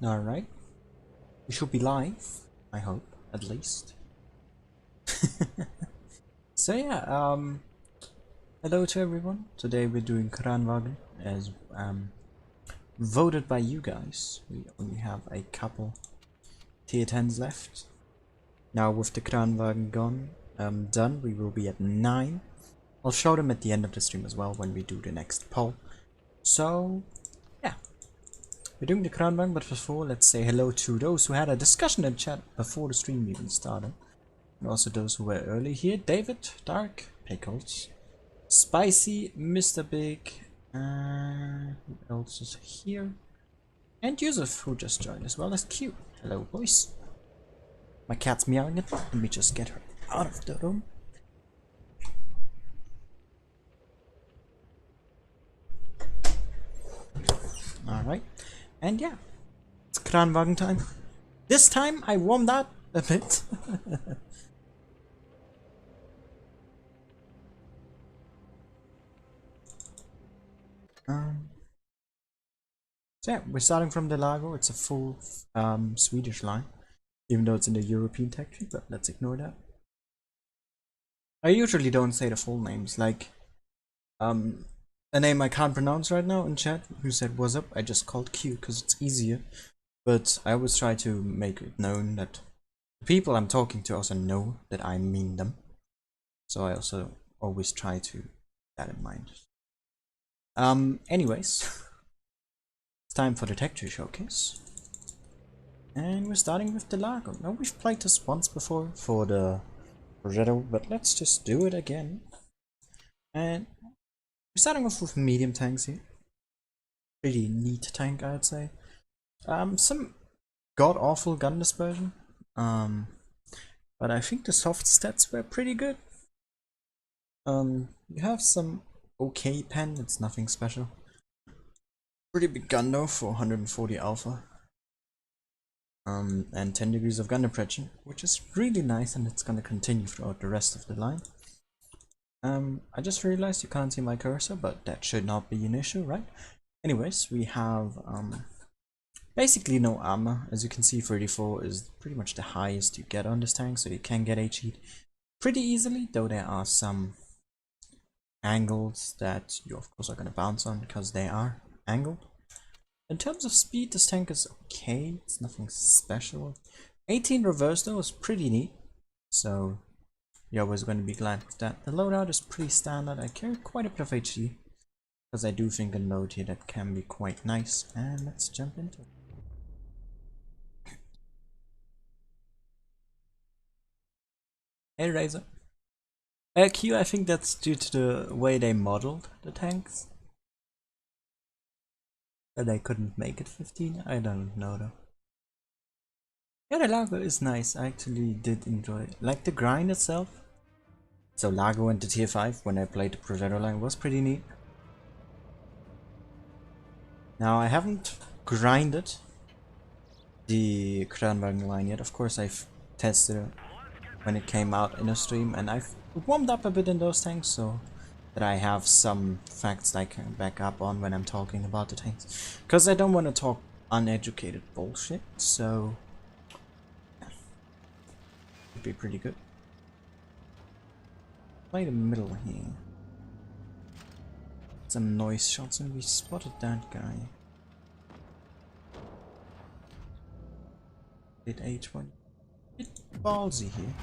Alright. We should be live, I hope, at least. So yeah, hello to everyone. Today we're doing Kranvagn as voted by you guys. We only have a couple tier 10s left. Now with the Kranvagn done, we will be at 9. I'll show them at the end of the stream as well when we do the next poll. So yeah, we're doing the Kranvagn, but before, let's say hello to those who had a discussion in chat before the stream even started. And also those who were early here. David, Dark, Pickles, Spicy, Mr. Big, who else is here? And Yusuf, who just joined, as well as Q. Hello boys. My cat's meowing at me. Let me just get her out of the room. Alright. And yeah, it's Kranvagn time. This time I warmed up a bit. So yeah, we're starting from the Lago. It's a full Swedish line, even though it's in the European tech tree, but let's ignore that. I usually don't say the full names, like a name I can't pronounce right now in chat, who said what's up, I just called Q because it's easier, but I always try to make it known that the people I'm talking to also know that I mean them, so I also always try to keep that in mind. Anyways, it's time for the tech tree showcase. And we're starting with the Lago. Now we've played this once before for the Progetto, but let's just do it again. And we're starting off with medium tanks here. Pretty neat tank, I'd say. Some god-awful gun dispersion. But I think the soft stats were pretty good. You have some okay pen, it's nothing special. Pretty big gun though for 140 alpha. And 10 degrees of gun depression, which is really nice, and it's gonna continue throughout the rest of the line. I just realized you can't see my cursor, but that should not be an issue, right? Anyways, we have basically no armor. As you can see, 34 is pretty much the highest you get on this tank, so you can get HE pretty easily, though there are some angles that you of course are gonna bounce on because they are angled. In terms of speed, this tank is okay, it's nothing special. 18 reverse though is pretty neat, so you're always going to be glad with that. The loadout is pretty standard. I carry quite a bit of HE, because I do think a load here that can be quite nice, and let's jump into it. Hey Razor. Q, I think that's due to the way they modeled the tanks. That I couldn't make it 15, I don't know though. Yeah, the Lago is nice, I actually did enjoy it. Like the grind itself. So Lago and the tier 5 when I played the Progetto line was pretty neat. Now I haven't grinded the Kranvagn line yet, of course I've tested it when it came out in a stream, and I've warmed up a bit in those tanks so that I have some facts that I can back up on when I'm talking about the tanks. Because I don't want to talk uneducated bullshit, so yeah. It'd be pretty good. Play the middle here. Some noise shots and we spotted that guy. Did H1 bit ballsy here.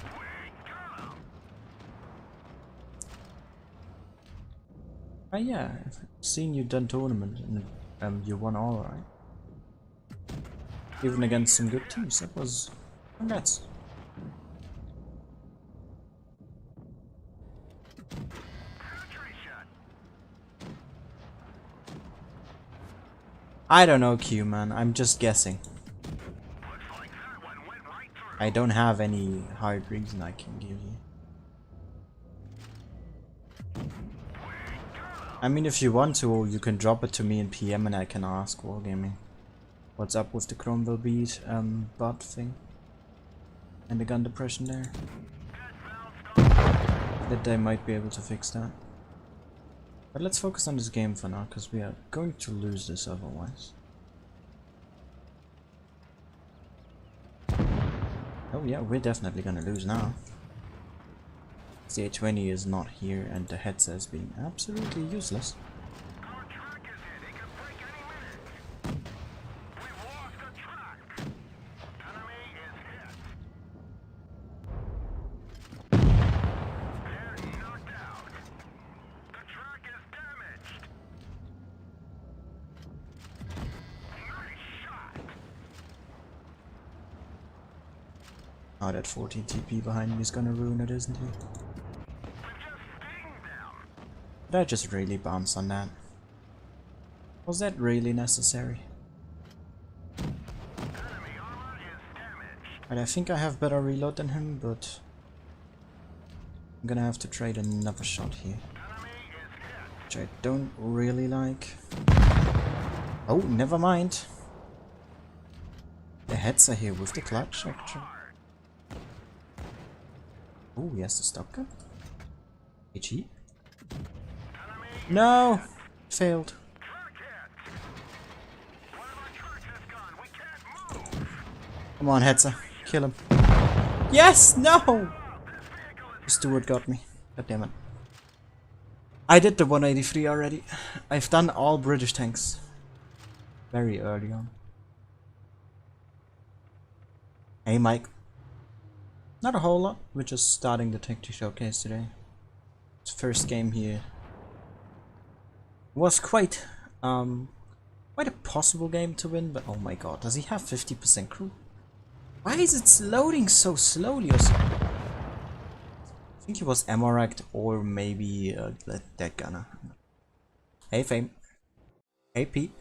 Oh yeah, I've seen you done tournament and you won all right. Even against some good teams, that was congrats. I don't know Q man, I'm just guessing. I don't have any hard reason I can give you. I mean, if you want to, you can drop it to me in PM and I can ask Wargaming what's up with the Kranvagn bot thing and the gun depression there. That they might be able to fix that. But let's focus on this game for now, because we are going to lose this otherwise. Oh yeah, we're definitely gonna lose now. The A20 is not here and the headset has been absolutely useless. Oh, that 14 TP behind me is gonna ruin it, isn't he? Did I just really bounce on that? Was that really necessary? And I think I have better reload than him, but I'm gonna have to trade another shot here. Which I don't really like. Oh, never mind. The heads are here with the clutch, actually. Oh, he has the stock gun. HE. No! Failed. Come on, Hetzer. Kill him. Yes! No! Stewart got me. God damn it. I did the 183 already. I've done all British tanks. Very early on. Hey, Mike. Not a whole lot. We're just starting the Tech 2 showcase today. It's first game here. Was quite a possible game to win, but oh my god, does he have 50% crew? Why is it loading so slowly or so? I think he was Amoract or maybe that gunner. Hey Fame. Hey Pete.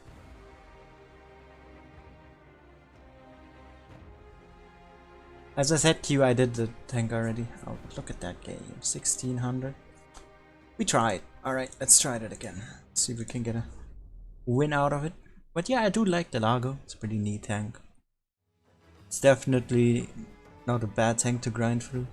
As I said to you, I did the tank already. Oh, look at that game. 1600. We tried. Alright, let's try that again. See if we can get a win out of it. But yeah, I do like the Largo. It's a pretty neat tank. It's definitely not a bad tank to grind through.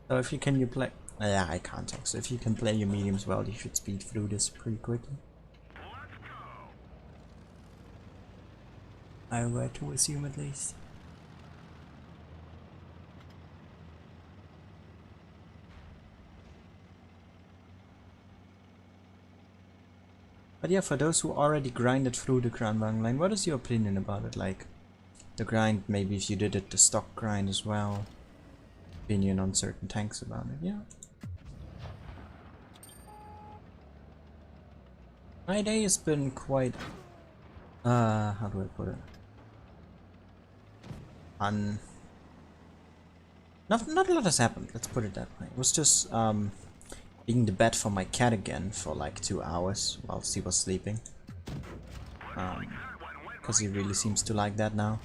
So if you can play... yeah, I can't talk. So if you can play your mediums well, you should speed through this pretty quickly. I were to assume at least. But yeah, for those who already grinded through the Kranvagn line, what is your opinion about it? Like, the grind, maybe if you did it, the stock grind as well. Opinion on certain tanks about it, yeah. My day has been quite, how do I put it? Not a lot has happened, let's put it that way. It was just, being the bed for my cat again for like 2 hours whilst he was sleeping. Because he really seems to like that now.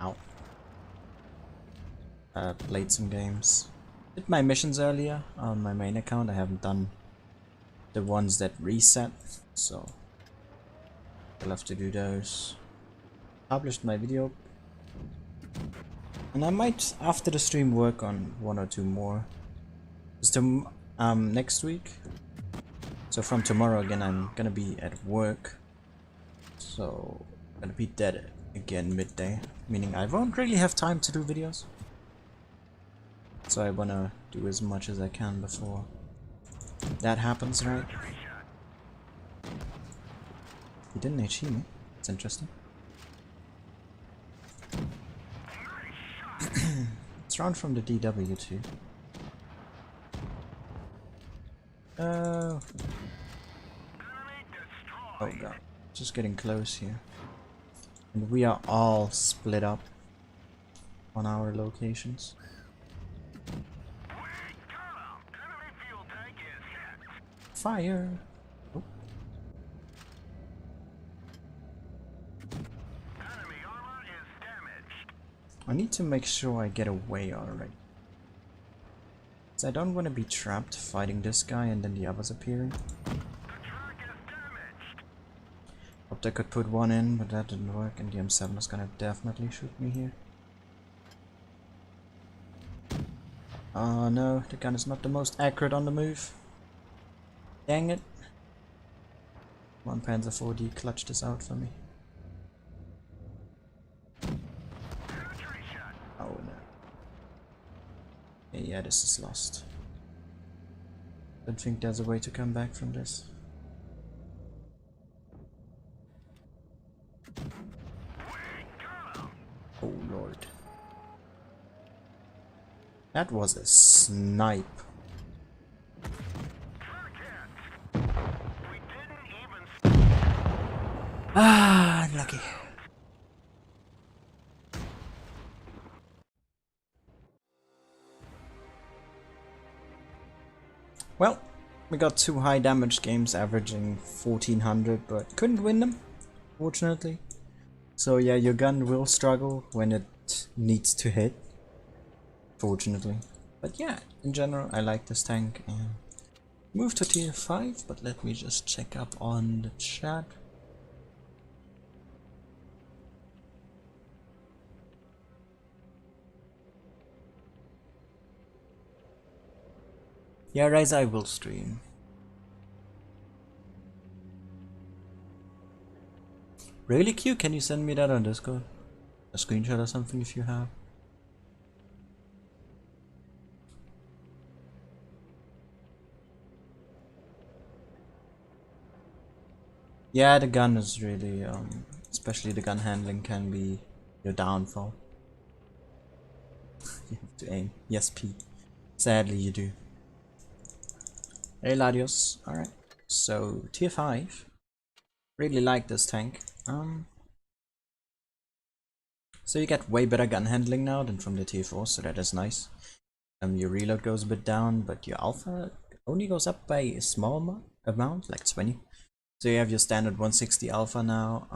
Ow. Played some games. Did my missions earlier on my main account. I haven't done the ones that reset, so I'll have to do those. Published my video. And I might, after the stream, work on 1 or 2 more. Just next week. So from tomorrow again, I'm gonna be at work. So I'm gonna be dead again midday, meaning I won't really have time to do videos. So I wanna do as much as I can before that happens, right? He didn't HE me. It's interesting. It's round from the DW too. Oh god, just getting close here. And we are all split up on our locations. Fire! Oh. I need to make sure I get away already. I don't want to be trapped fighting this guy and then the others appearing. Hoped I could put one in, but that didn't work, and the M7 is gonna definitely shoot me here. Oh no, the gun is not the most accurate on the move. Dang it. One Panzer 4D clutched this out for me. Oh no. Yeah, this is lost. Don't think there's a way to come back from this. Oh lord. That was a snipe. Ah, unlucky. Well, we got 2 high damage games averaging 1400, but couldn't win them, fortunately. So yeah, your gun will struggle when it needs to hit, fortunately. But yeah, in general, I like this tank and move to tier 5, but let me just check up on the chat. Yeah, Rise, I will stream. Really cute, can you send me that on Discord? A screenshot or something if you have. Yeah, the gun is really, especially the gun handling can be your downfall. You have to aim. Yes, P. Sadly, you do. Hey, Ladios. Alright. So, tier 5. Really like this tank. So you get way better gun handling now than from the tier 4, so that is nice. Your reload goes a bit down, but your alpha only goes up by a small amount, like 20. So you have your standard 160 alpha now.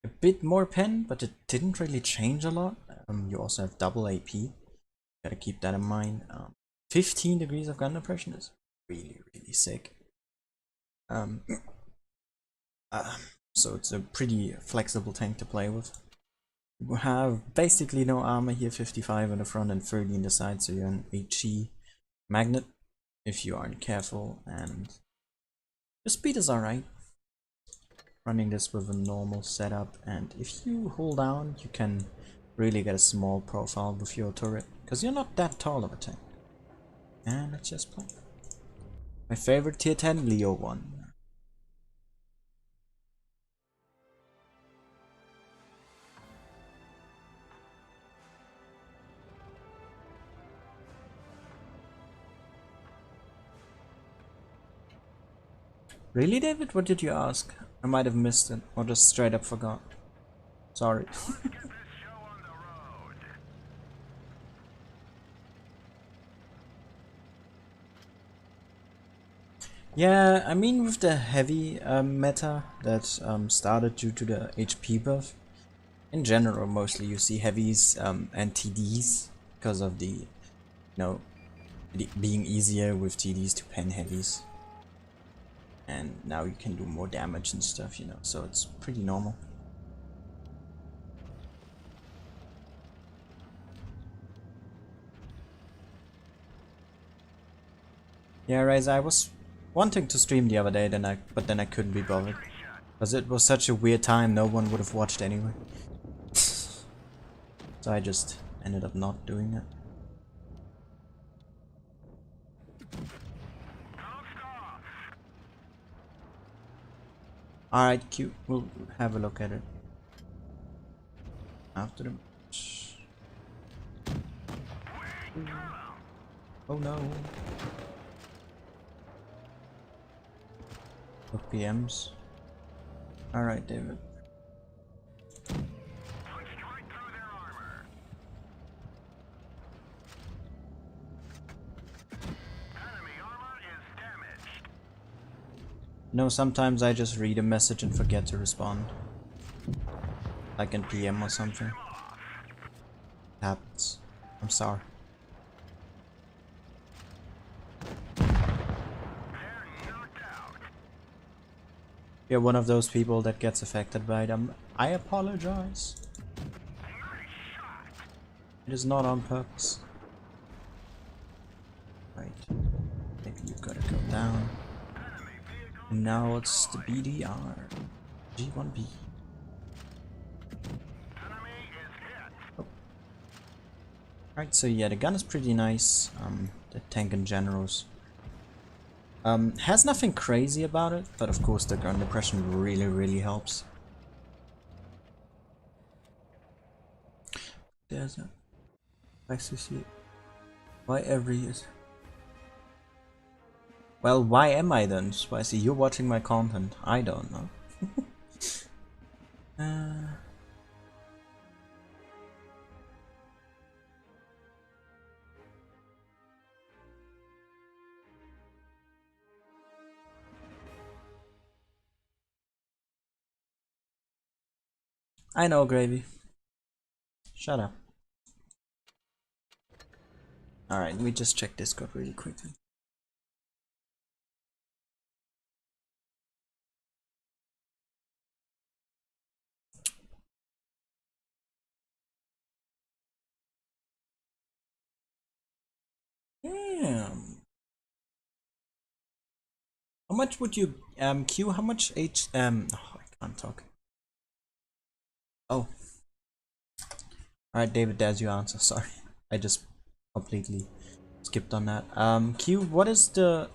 A bit more pen, but it didn't really change a lot. You also have double AP. Gotta keep that in mind. 15 degrees of gun depression is really, really sick. So it's a pretty flexible tank to play with. You have basically no armor here, 55 in the front and 30 in the side, so you're an HE magnet if you aren't careful, and the speed is alright. Running this with a normal setup, and if you hold down, you can really get a small profile with your turret, because you're not that tall of a tank. And let's just play. My favorite tier 10, Leo 1. Really, David? What did you ask? I might have missed it, or just straight up forgot. Sorry. Yeah, I mean with the heavy meta that started due to the HP buff, in general mostly you see heavies and TDs because of the, you know, being easier with TDs to pen heavies. And now you can do more damage and stuff, you know, so it's pretty normal. Yeah, Rise, I was wanting to stream the other day, but then I couldn't be bothered. Because it was such a weird time, no one would have watched anyway. So I just ended up not doing it. Alright, Q, we'll have a look at it after the match. Oh no. Look PMs. Alright, David. No, sometimes I just read a message and forget to respond. Like in PM or something. It happens. I'm sorry. You're one of those people that gets affected by them. I apologize. It is not on purpose. Right. Maybe you gotta go down. And now it's the BDR. G1B. Oh. Alright, so yeah, the gun is pretty nice. The tank in generals. Has nothing crazy about it, but of course the gun depression really helps. There's a nice to see it. Why every is? Well, why am I then, Spicy? You're watching my content. I don't know. I know, Gravy. Shut up. Alright, let me just check Discord really quickly. Damn. How much would you Q? How much oh, I can't talk. Oh. Alright, David, there's your answer. Sorry. I just completely skipped on that. Q, what is the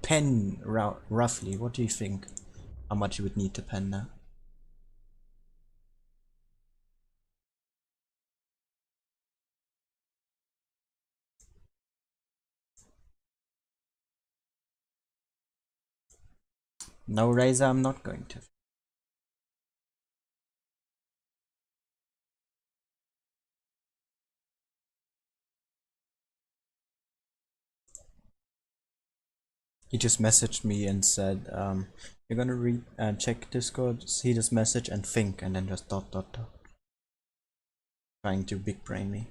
pen roughly? What do you think? How much you would need to pen that? No, Razor, I'm not going to. He just messaged me and said, you're gonna read check Discord, see this message and think, and then just dot. Trying to big brain me.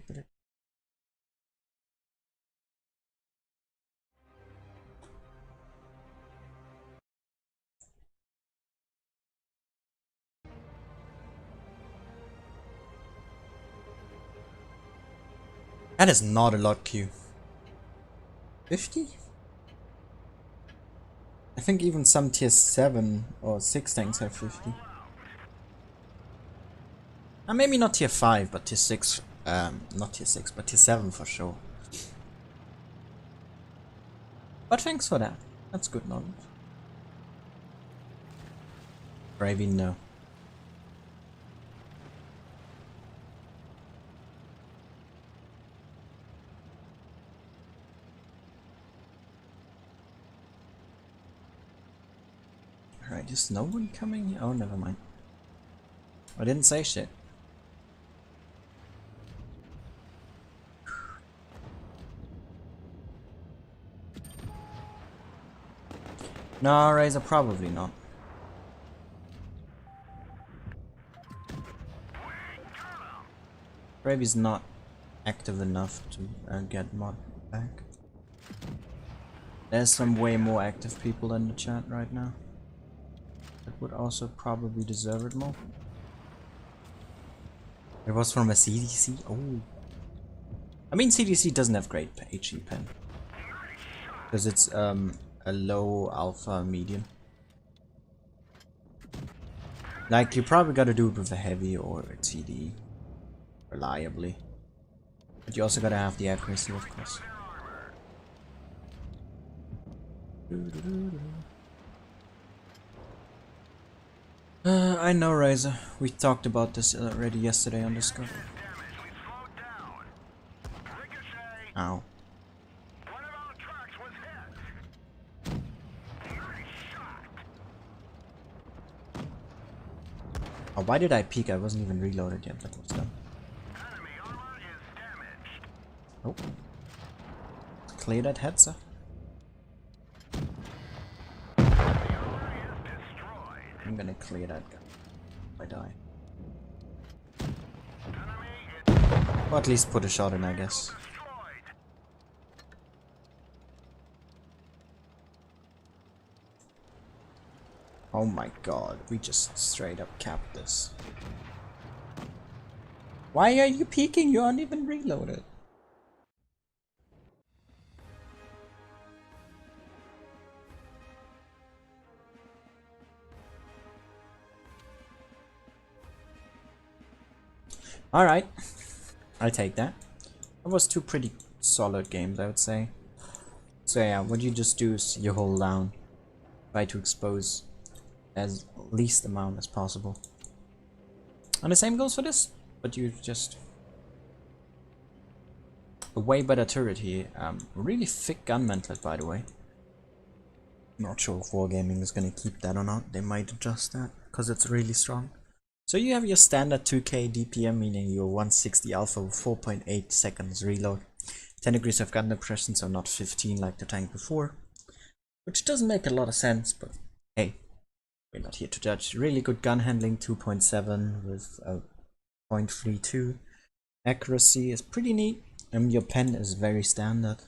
That is not a lot, Q. 50? I think even some tier 7 or 6 tanks have 50. Maybe not tier 5, but tier 6. Not tier 6, but tier 7 for sure. But thanks for that. That's good knowledge. Bravey, no. Alright, is no one coming here? Oh, never mind. I didn't say shit. No, Razor, probably not. Bravey's not active enough to get mod back. There's some way more active people in the chat right now. That would also probably deserve it more. It was from a CDC? Oh. I mean, CDC doesn't have great HE pen. Because it's a low alpha medium. Like, you probably gotta do it with a heavy or a TD. Reliably. But you also gotta have the accuracy, of course. I know, Razor. We talked about this already yesterday on Discord. Ow. Oh, why did I peek? I wasn't even reloaded yet. That was done. Oh. Clear that head, sir. I'm gonna clear that guy. I die. Or at least put a shot in, I guess. Oh my god, we just straight up capped this. Why are you peeking? You aren't even reloaded. Alright, I take that. That was two pretty solid games, I would say. So yeah, what you just do is you hold down, try to expose as least amount as possible. And the same goes for this, but you just a way better turret here. Really thick gun mantlet, by the way. Not sure if Wargaming is gonna keep that or not. They might adjust that because it's really strong. So you have your standard 2k DPM, meaning your 160 alpha with 4.8 seconds reload. 10 degrees of gun depression, so not 15 like the tank before. Which doesn't make a lot of sense, but hey, we're not here to judge. Really good gun handling, 2.7 with a 0.32. Accuracy is pretty neat. Your pen is very standard.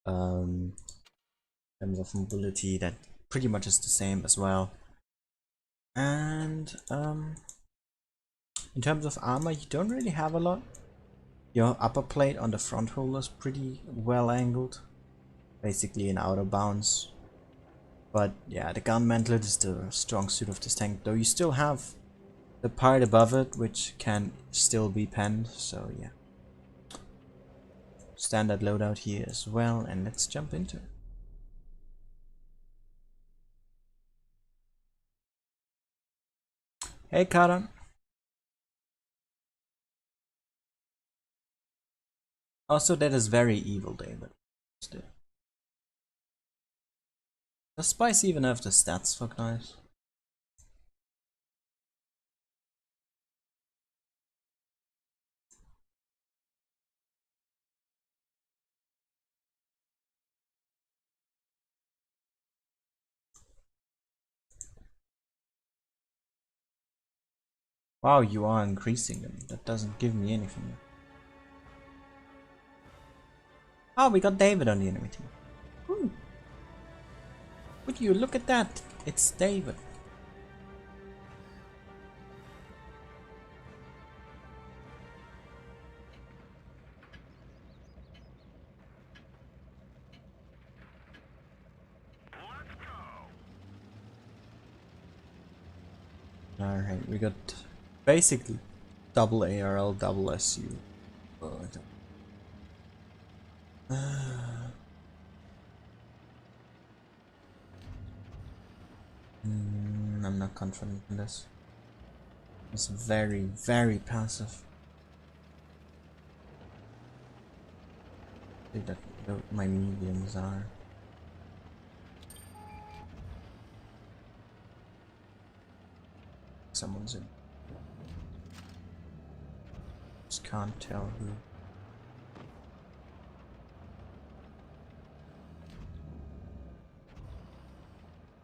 In terms of mobility, that pretty much is the same as well. And in terms of armor, you don't really have a lot. Your upper plate on the front holder is pretty well angled, basically in outer bounds. But yeah, the gun mantlet is the strong suit of this tank, though you still have the part above it which can still be penned, so yeah. Standard loadout here as well, and let's jump into it. Hey Kara. Also, that is very evil, David. Still. Does Spice even have the stats for knives? Wow, you are increasing them. That doesn't give me anything. Oh, we got David on the enemy team. Ooh. Would you look at that? It's David. Alright, we got basically double ARL, double SU. Oh, I'm not confident in this. It's very, very passive. I think that my mediums are. Someone's in. Just can't tell who.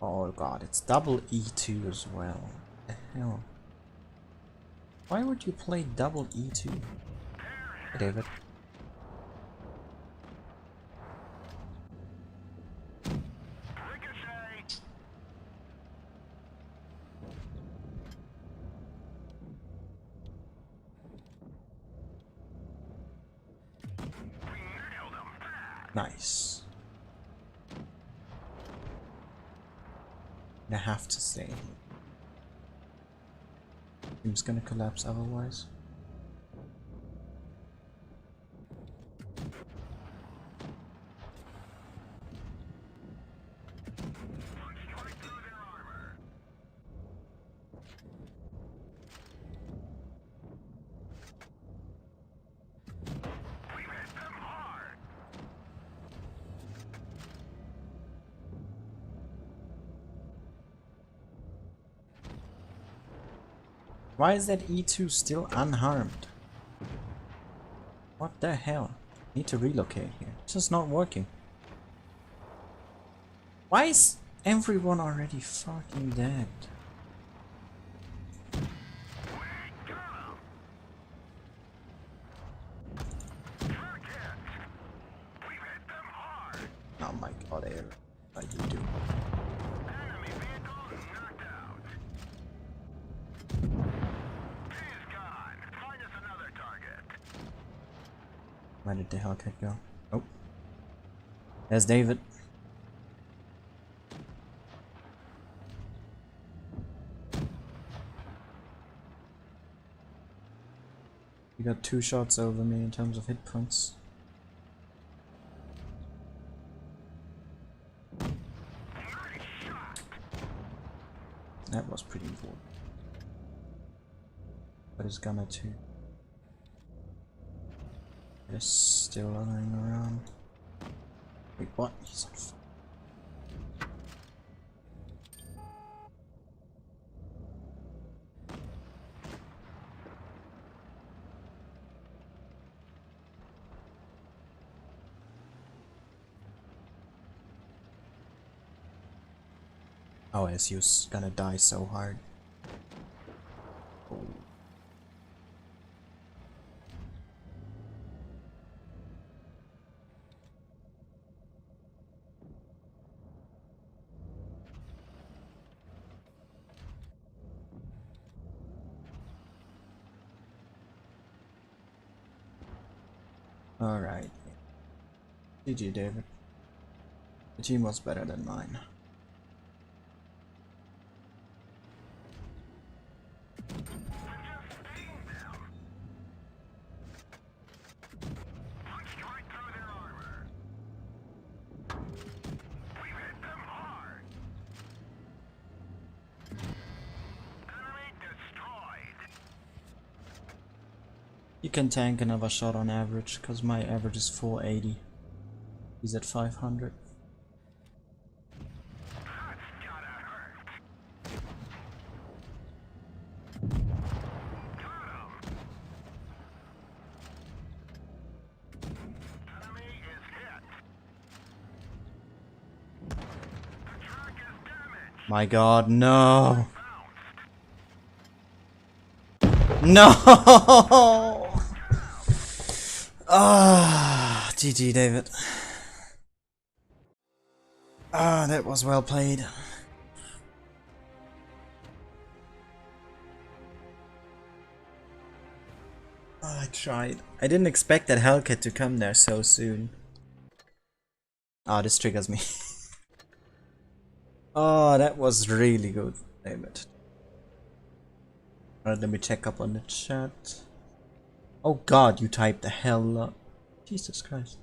Oh god, it's double E2 as well. What the hell? Why would you play double E2? Hey, David. Nice. I have to stay. Team's gonna collapse otherwise. Why is that E2 still unharmed? What the hell? Need to relocate here. This is not working. Why is everyone already fucking dead? Oh my god, Air. What do you do? Where did the Hellcat go? Oh. There's David. You got 2 shots over me in terms of hit points. That was pretty important. But it's gonna too. It's still running around. Wait, what? He's on fire. Oh, SU's gonna die so hard. Alright. GG, David. The team was better than mine. You can tank another shot on average, cause my average is 480. He's at 500. My god, no! No! Ah, GG, David. Ah, that was well played. I tried. I didn't expect that Hellcat to come there so soon. Ah, this triggers me. Oh, that was really good, David. Alright, let me check up on the chat. Oh god, you typed the hell up. Jesus Christ.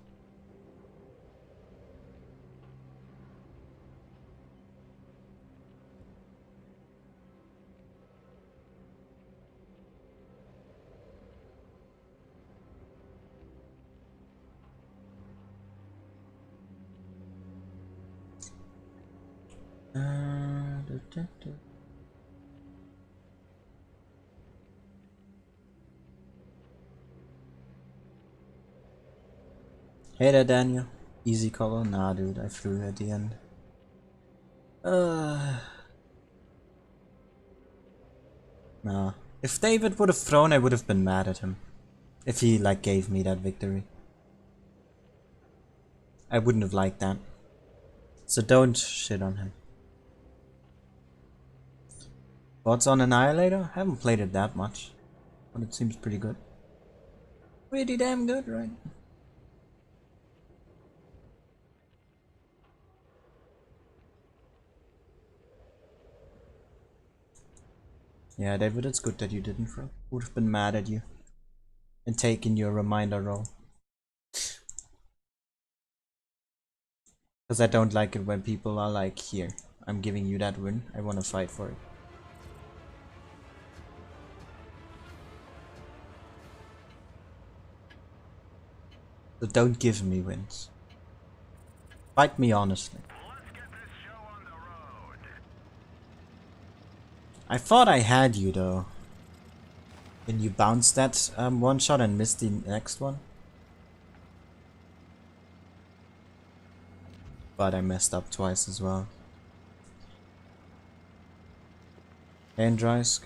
Hey there, Daniel. Easy color? Nah, dude, I flew at the end. Nah. If David would have thrown, I would have been mad at him. If he, like, gave me that victory. I wouldn't have liked that. So don't shit on him. Thoughts on Annihilator? I haven't played it that much. But it seems pretty good. Pretty damn good, right? Yeah, David, it's good that you didn't throw. Would have been mad at you. And taken your reminder role. Because I don't like it when people are like, here, I'm giving you that win. I want to fight for it. So don't give me wins. Fight me honestly. I thought I had you though. When you bounced that one shot and missed the next one. But I messed up twice as well. And Drysk.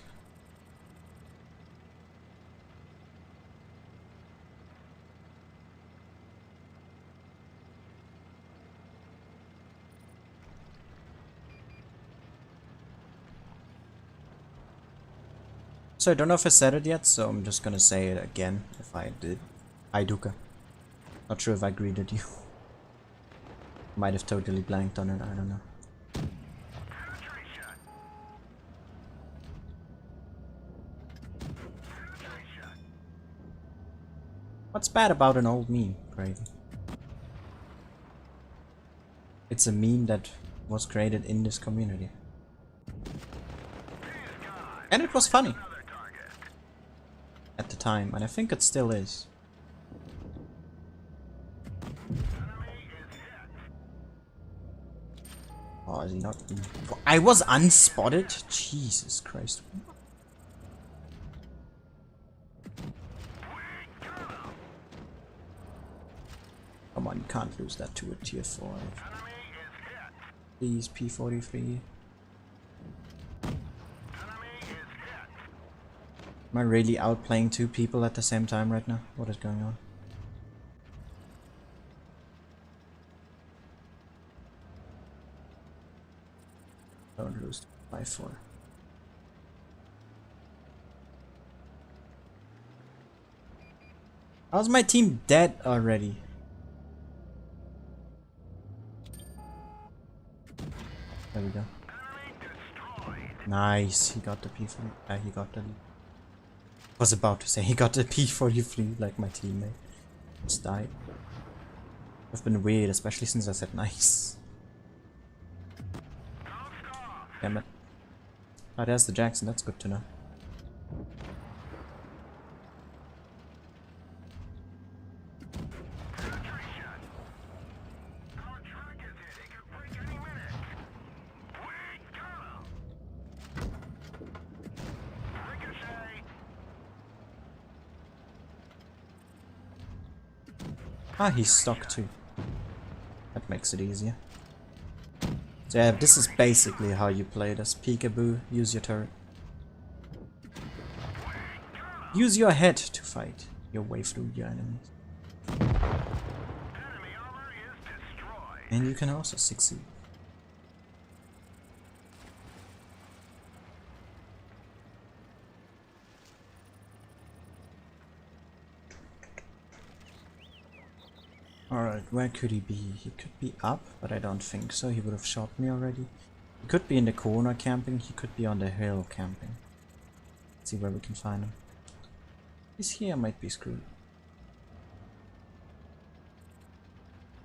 So I don't know if I said it yet, so I'm just gonna say it again if I did. Hi Duka. Not sure if I greeted you. Might have totally blanked on it, I don't know. What's bad about an old meme, Crazy? It's a meme that was created in this community. And it was funny. At the time, and I think it still is. Oh, is he not? I was unspotted? Jesus Christ. Come on, you can't lose that to a tier 4. Please, P43. Am I really outplaying 2 people at the same time right now? What is going on? Don't lose by 4. How's my team dead already? There we go. Nice, he got the P40. He got the. Was about to say he got the P43 like my teammate. Just died. It's been weird, especially since I said nice. Damn it. Oh, there's the Jackson, that's good to know. Ah, he's stuck too. That makes it easier. So yeah, this is basically how you play this. Peekaboo, use your turret. Use your head to fight your way through your enemies. And you can also succeed. Alright, where could he be? He could be up, but I don't think so. He would have shot me already. He could be in the corner camping. He could be on the hill camping. Let's see where we can find him. He's here, might be screwed.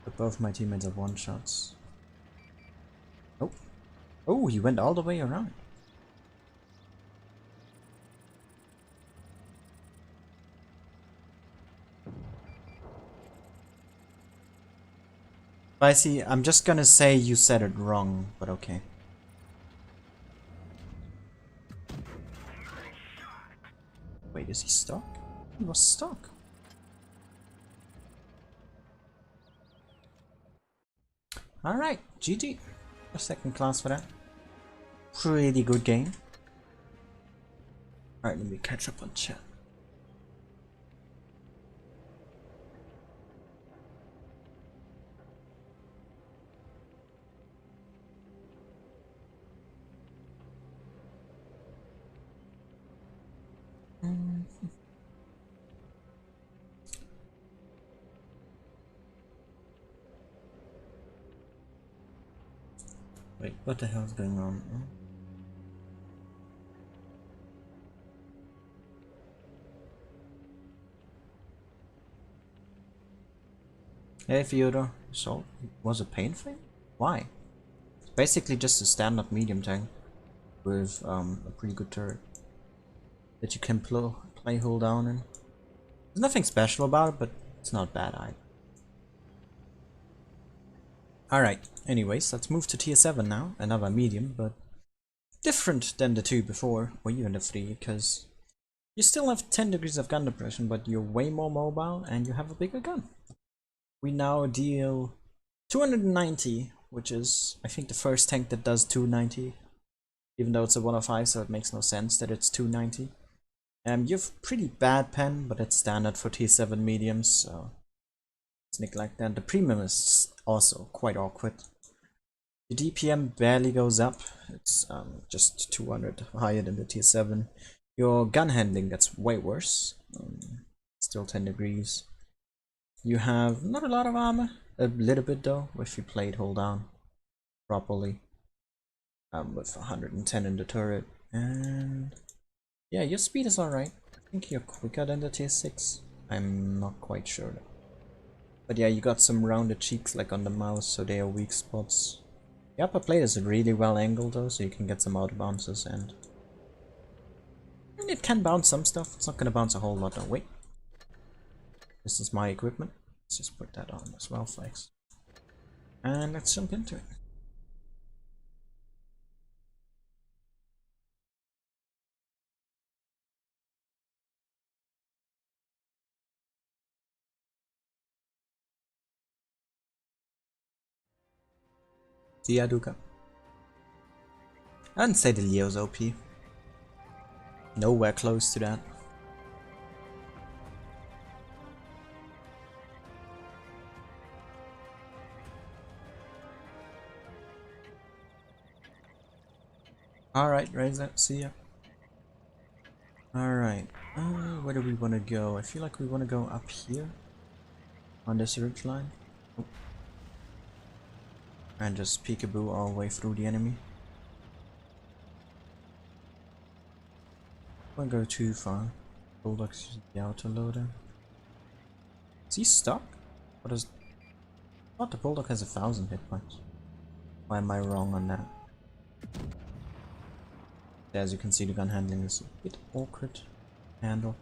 But both my teammates are one-shots. Oh. Oh, he went all the way around. I see, I'm just gonna say you said it wrong, but okay. Wait, is he stuck? He was stuck. Alright, GG. A second class for that. Pretty good game. Alright, let me catch up on chat. Wait, what the hell is going on? Hey Fyodor, so was it pain thing? Why? It's basically just a standard medium tank with a pretty good turret that you can play hold down in. There's nothing special about it, but it's not bad either. Alright, anyways, let's move to tier 7 now. Another medium, but different than the 2 before, or even the 3, because you still have 10 degrees of gun depression, but you're way more mobile and you have a bigger gun. We now deal 290, which is, I think, the first tank that does 290, even though it's a 105, so it makes no sense that it's 290. You have pretty bad pen, but it's standard for tier 7 mediums, so sneak like that. The premium is also quite awkward. The DPM barely goes up, it's just 200 higher than the tier 7. Your gun handling gets way worse, still 10 degrees. You have not a lot of armor, a little bit though, if you play it hold down properly. With 110 in the turret, and yeah, your speed is alright. I think you're quicker than the tier 6. I'm not quite sure. But yeah, you got some rounded cheeks like on the mouse, so they are weak spots. The upper plate is really well angled though, so you can get some out bounces and it can bounce some stuff. It's not gonna bounce a whole lot though. Wait. This is my equipment. Let's just put that on as well, flex. And let's jump into it. See ya, Duka. I wouldn't say the Leo's OP. Nowhere close to that. Alright, Razor, see ya. Alright, where do we want to go? I feel like we want to go up here. On this ridge line. Oh. And just peekaboo all the way through the enemy. Don't go too far. Bulldog's using the auto loader. Is he stuck? What is... I thought the Bulldog has 1,000 hit points. Why am I wrong on that? As you can see, the gun handling is a bit awkward to handle.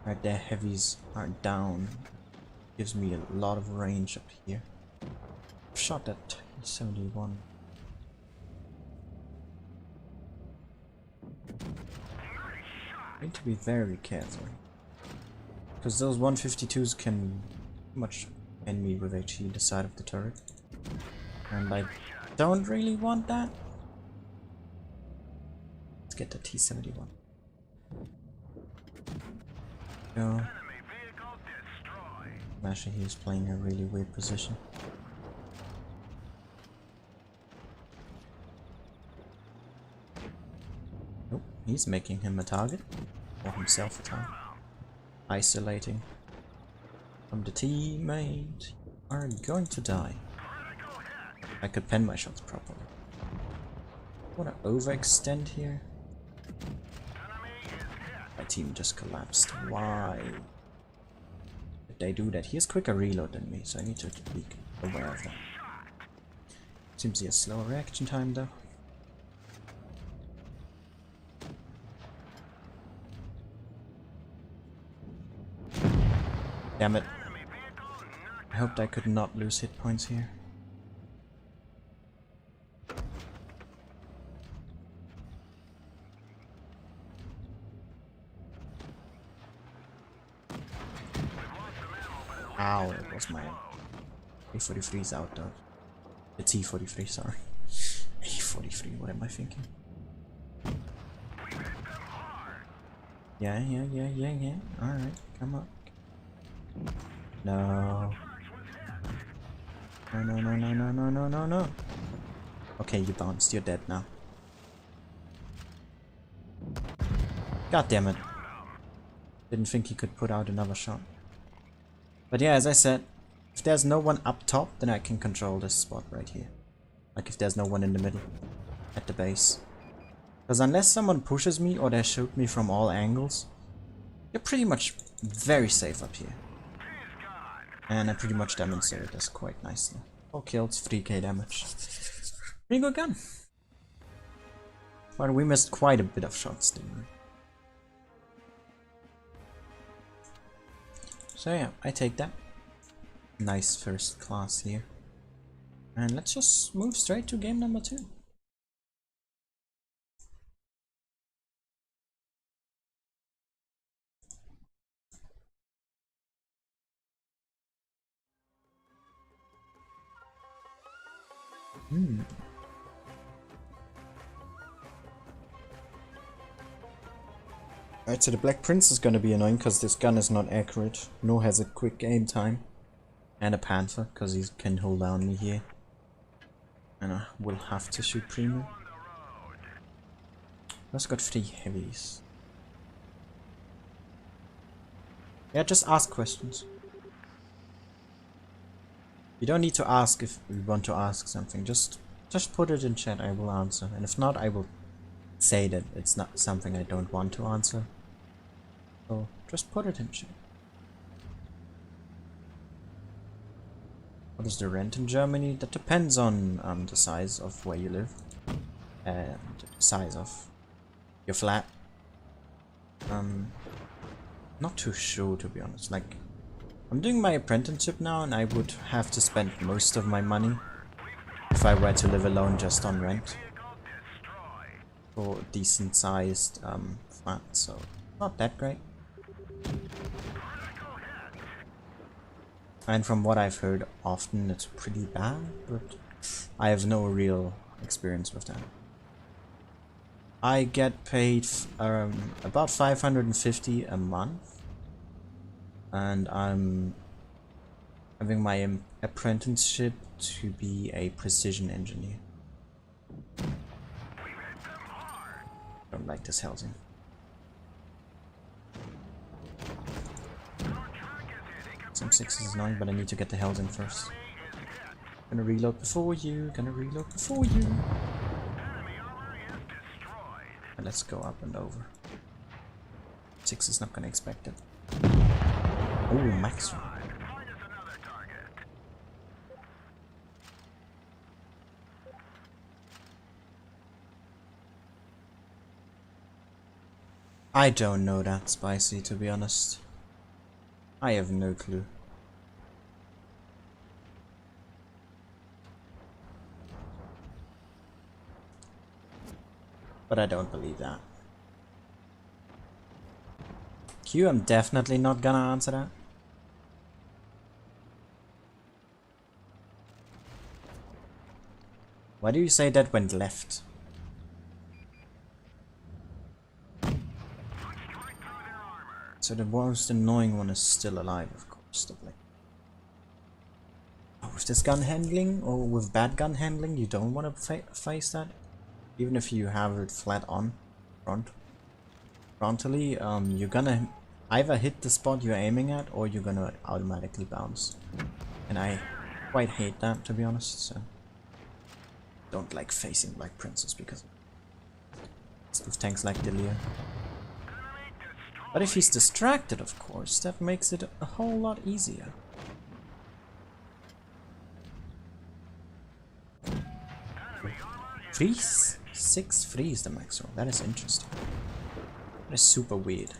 Right, their heavies are down. Gives me a lot of range up here. Shot at 71. Need to be very careful. Because those 152s can pretty much end me with HE the side of the turret. And I don't really want that. Let's get the T-71. Go. Actually, he's playing a really weird position. Nope, he's making him a target. Or himself a target. Isolating from the teammate. You are going to die. I could pen my shots properly. I want to overextend here. My team just collapsed. Why did they do that? He has quicker reload than me, so I need to be aware of that. Seems he has slower reaction time though. Damn it. I hoped I could not lose hit points here. Ow, it was my A43's out though. The T43, sorry. A43, what am I thinking? Yeah. Alright, come on. No. No. Okay, you bounced. You're dead now. God damn it. Didn't think he could put out another shot. But yeah, as I said, if there's no one up top, then I can control this spot right here. Like if there's no one in the middle, at the base. Because unless someone pushes me or they shoot me from all angles, you're pretty much very safe up here. And I pretty much demonstrated this quite nicely. 4 kills, 3k damage. Pretty good gun. But we missed quite a bit of shots, didn't we? So yeah, I take that. Nice first class here. And let's just move straight to game number 2. Alright, so the Black Prince is gonna be annoying because this gun is not accurate, nor has a quick aim time. And a Panther, because he can hold down me here. And I will have to shoot Primo. Let's got 3 heavies. Yeah, just ask questions. You don't need to ask if you want to ask something, just just put it in chat, I will answer. And if not, I will say that it's not something I don't want to answer. So just put it in chat. What is the rent in Germany? That depends on the size of where you live and the size of your flat. Not too sure, to be honest. Like, I'm doing my apprenticeship now, and I would have to spend most of my money if I were to live alone just on rent for a decent sized flat, so not that great. And from what I've heard, often it's pretty bad, but I have no real experience with that. I get paid about 550 a month, and I'm having my apprenticeship to be a precision engineer. Don't like this housing. Some 6 is annoying, but I need to get the housing first. Gonna reload before you, And let's go up and over. 6 is not gonna expect it. Oh, max. I don't know that spicy, to be honest. I have no clue. But I don't believe that. Q, I'm definitely not gonna answer that. Why do you say that went left? So the most annoying one is still alive, of course. Oh, with this gun handling, or with bad gun handling, you don't want to face that. Even if you have it flat on, frontally, you're gonna either hit the spot you're aiming at, or you're gonna automatically bounce. And I quite hate that, to be honest, so don't like facing Black Princess because of tanks like Delia. But if he's distracted, of course, that makes it a whole lot easier. Freeze? 6 freeze the max roll. That is interesting. That is super weird.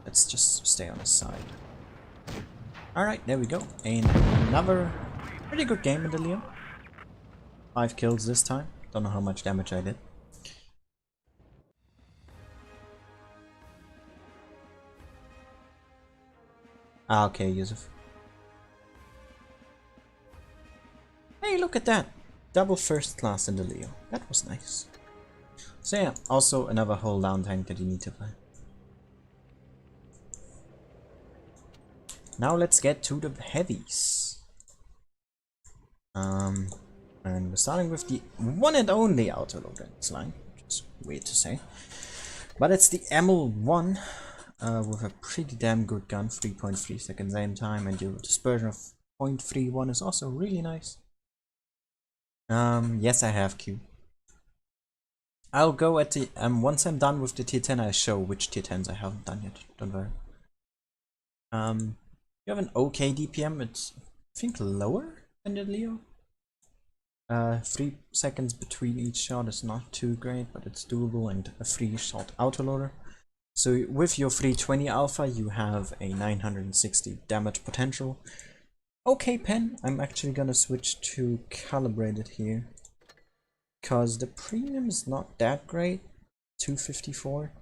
Let's just stay on his side. Alright, there we go. Another pretty good game in the Leo. 5 kills this time. Don't know how much damage I did. Ah, okay, Yusuf. Hey, look at that! Double first class in the Leo. That was nice. So yeah, also another hold down tank that you need to play. Now let's get to the heavies. And we're starting with the one and only autoloader in this line, which is weird to say. But it's the ML1 with a pretty damn good gun, 3.3 seconds aim time, and your dispersion of 0.31 is also really nice. Yes, I have Q. I'll go at the once I'm done with the tier 10, I'll show which tier 10s I haven't done yet. Don't worry. You have an okay DPM. It's I think lower than the Leo. 3 seconds between each shot is not too great, but it's doable, and a 3-shot autoloader. So with your 320 alpha, you have a 960 damage potential. Okay, pen. I'm actually gonna switch to calibrated here, because the premium is not that great. 254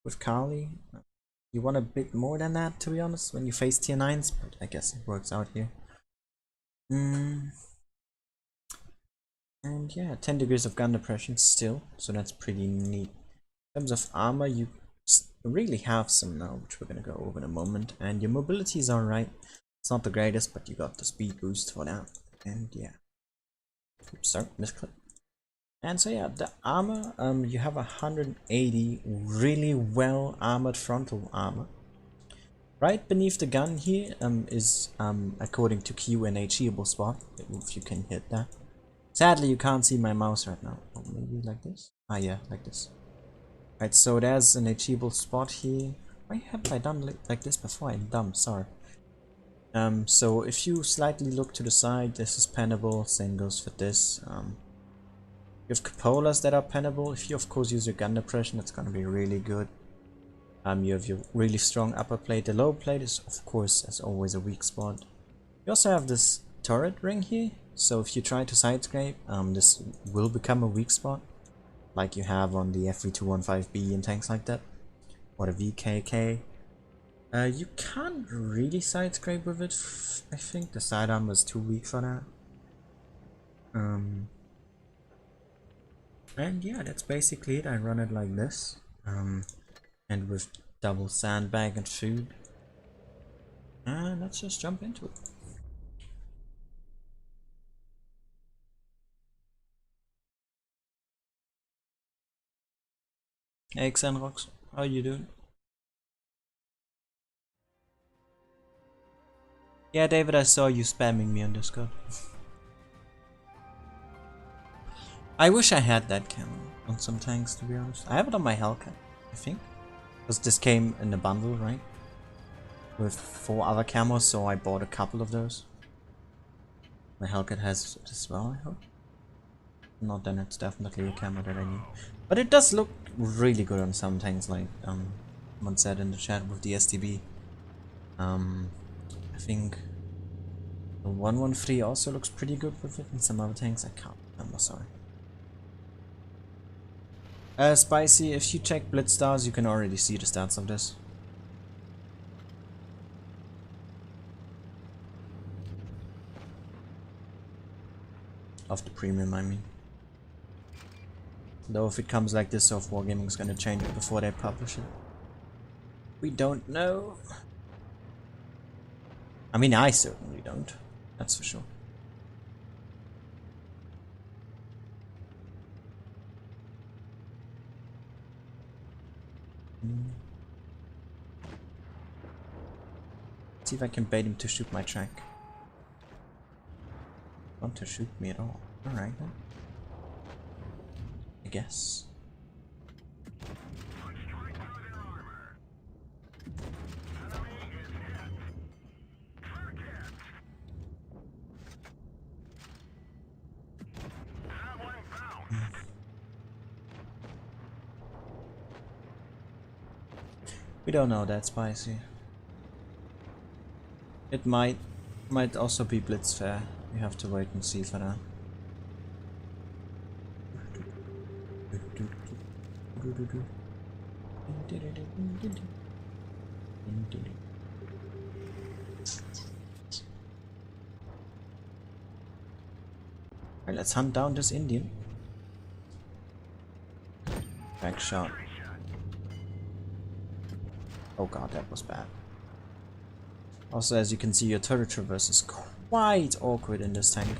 with Kali. You want a bit more than that, to be honest, when you face tier 9s, but I guess it works out here. And yeah, 10 degrees of gun depression still, so that's pretty neat. In terms of armor, you really have some now, which we're gonna go over in a moment, and your mobility is alright. It's not the greatest, but you got the speed boost for that, and yeah. Oops, sorry, misclick. And so yeah, the armor, you have 180 really well armored frontal armor. Right beneath the gun here is according to Q an achievable spot, if you can hit that. Sadly you can't see my mouse right now. Oh, maybe like this? Ah yeah, like this. Right, so there's an achievable spot here. Why haven't I done like this before? I'm dumb, sorry. So if you slightly look to the side, this is pennable, same goes for this. You have cupolas that are pennable. If you of course use your gun depression, it's gonna be really good. You have your really strong upper plate. The lower plate is of course as always a weak spot. You also have this turret ring here, so if you try to side scrape, this will become a weak spot, like you have on the FV215B and tanks like that, or the VKK. You can't really side scrape with it. I think the sidearm was too weak for that. And yeah, that's basically it. I run it like this, and with double sandbag and food. And let's just jump into it. Hey Xenrox, how you doing? Yeah, David, I saw you spamming me on Discord. I wish I had that camo on some tanks, to be honest. I have it on my Hellcat, I think. Because this came in a bundle, right? With 4 other camos, so I bought a couple of those. My Hellcat has it as well, I hope. Not, then it's definitely a camo that I need. But it does look really good on some tanks, like someone said in the chat with the STB. I think the 113 also looks pretty good with it, and some other tanks I can't remember, sorry. Spicy, if you check Blitz stars, you can already see the stats of this. Of the premium, I mean. Though if it comes like this, Soft Wargaming is gonna change it before they publish it. We don't know. I mean, I certainly don't. That's for sure. Let's see if I can bait him to shoot my track. Want to shoot me at all? Alright then. I guess. We don't know that, Spicy. It might also be Blitz fair. We have to wait and see for that. Alright, let's hunt down this Indian. Back shot. Oh god, that was bad. Also, as you can see, your turret traverse is quite awkward in this tank.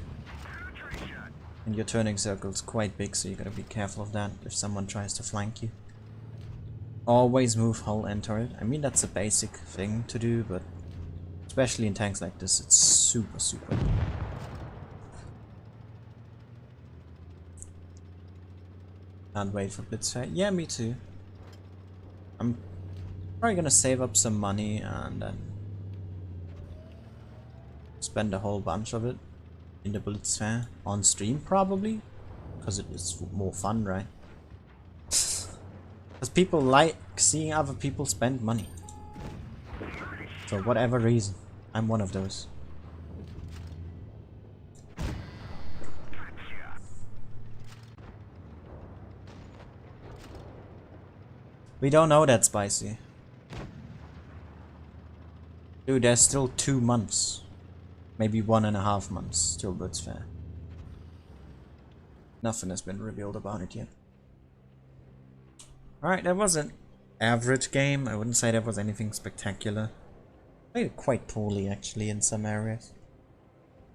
And your turning circle is quite big, so you gotta be careful of that if someone tries to flank you. Always move hull and turret. I mean, that's a basic thing to do, but especially in tanks like this, it's super important. Can't wait for Blitz fair. Yeah, me too. I'm probably gonna save up some money and then spend a whole bunch of it in the Blitz fair on stream, probably, because it is more fun, right? Because people like seeing other people spend money for whatever reason. I'm one of those. We don't know that, Spicy. Dude, there's still 2 months. Maybe 1.5 months till Blitz fair. Nothing has been revealed about it yet. Alright, that was an average game. I wouldn't say that was anything spectacular. Played it quite poorly actually in some areas.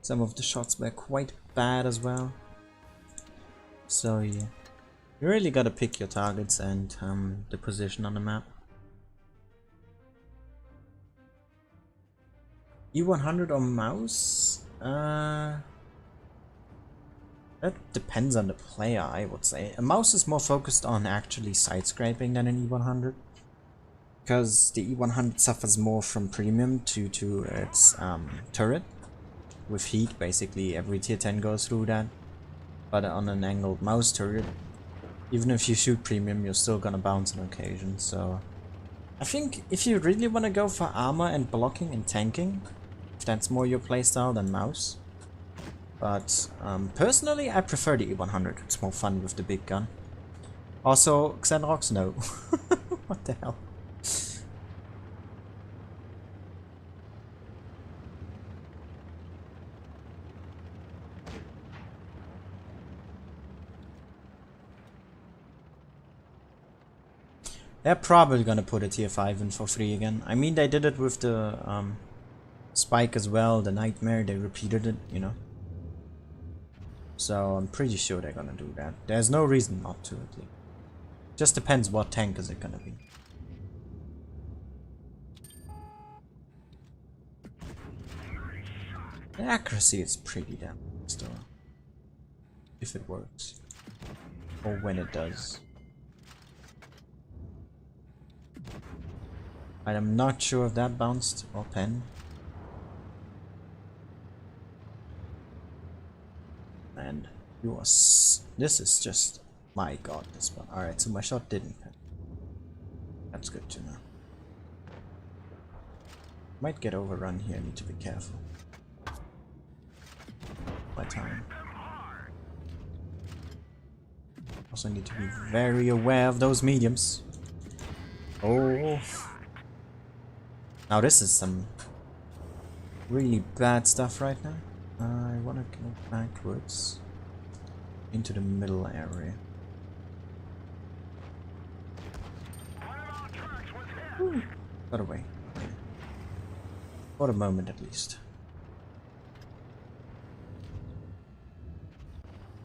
Some of the shots were quite bad as well. So yeah. You really gotta pick your targets and the position on the map. E100 or mouse? That depends on the player, I would say. A mouse is more focused on actually side scraping than an E100. Because the E100 suffers more from premium due to its turret. With heat, basically every tier 10 goes through that. But on an angled mouse turret, even if you shoot premium, you're still gonna bounce on occasion, so... I think if you really wanna go for armor and blocking and tanking, if that's more your playstyle than mouse. But personally, I prefer the E100. It's more fun with the big gun. Also, Xenrox, no. What the hell? They're probably gonna put a tier 5 in for free again. I mean, they did it with the Spike as well, the Nightmare, they repeated it, you know. So I'm pretty sure they're gonna do that. There's no reason not to, at least. Just depends what tank is it gonna be. The accuracy is pretty damn good still. If it works. Or when it does. I'm not sure if that bounced or pen. And this is just, my god, this one. Alright, so my shot didn't pen. That's good to know. Might get overrun here, need to be careful. My time. Also need to be very aware of those mediums. Oh. Now this is some really bad stuff right now. I wanna go backwards into the middle area. Ooh. Got away. For a moment at least.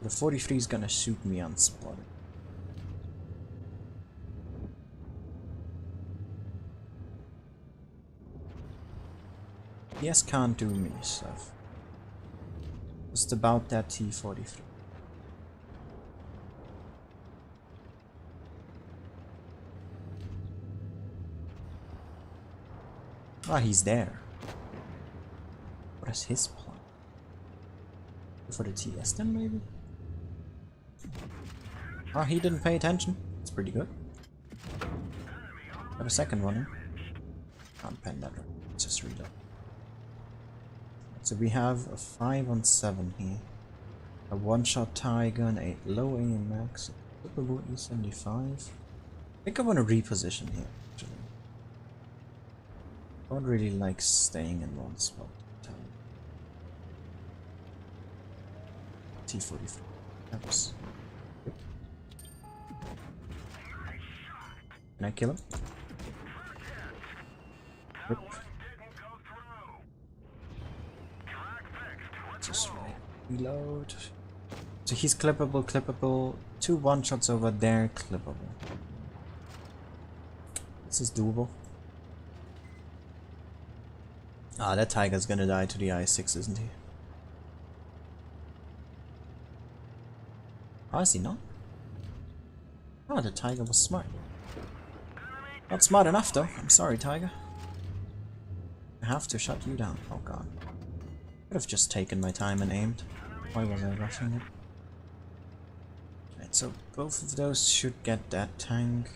The 43 is gonna shoot me unspotted. Yes, can't do me stuff. Just about that T-43. Ah, he's there. What is his plan? For the TS then, maybe? Ah, he didn't pay attention. That's pretty good. Got a second one in. Can't pen that. Let's just reload. So we have a 5 on 7 here. A one-shot Tiger, and a low aim max, flippable E75. I think I want to reposition here, actually. I don't really like staying in one spot. T-43. Oops. Can I kill him? Rip. Just reload. So he's clippable. 2 one-shots over there, clippable. This is doable. Ah, that Tiger's gonna die to the I-6, isn't he? Oh, is he not? Oh, the Tiger was smart. Not smart enough though. I'm sorry, Tiger. I have to shut you down. Oh god. Could have just taken my time and aimed. Why was I rushing it? Right, so both of those should get that tank.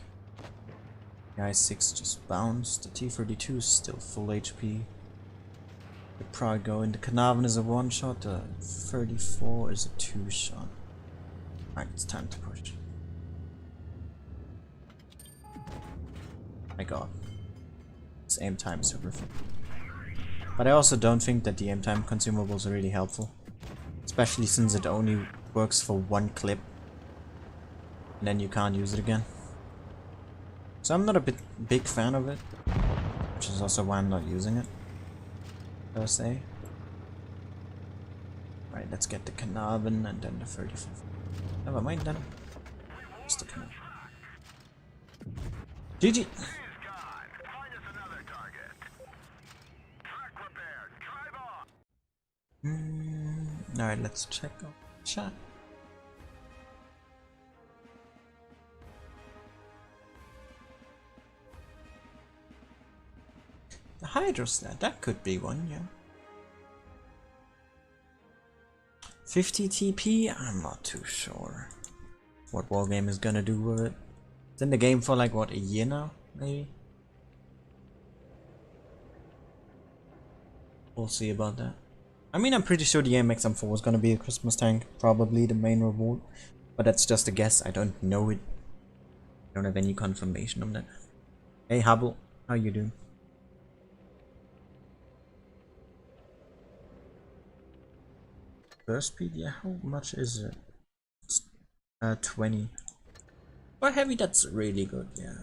The I-6 just bounced. The T-32 is still full HP. Could probably go in. The Kranvagn is a one-shot. The 34 is a two-shot. Alright, it's time to push. My god. This aim time is horrific. But I also don't think that the aim time consumables are really helpful. Especially since it only works for one clip. And then you can't use it again. So I'm not a big fan of it. Which is also why I'm not using it. Per se. Right, let's get the Kranvagn and then the 35. Never mind then. Just the Kranvagn. GG! Alright, let's check out chat. The hydrostat, that could be one, yeah. 50 TP? I'm not too sure what Wargame is gonna do with it. It's in the game for like, what, a year now, maybe? We'll see about that. I mean, I'm pretty sure the AMXM4 was gonna be a Christmas tank, probably the main reward. But that's just a guess, I don't know it. I don't have any confirmation on that. Hey Hubble, how you doing? Burst speed, yeah, how much is it? It's 20. For heavy, that's really good, yeah.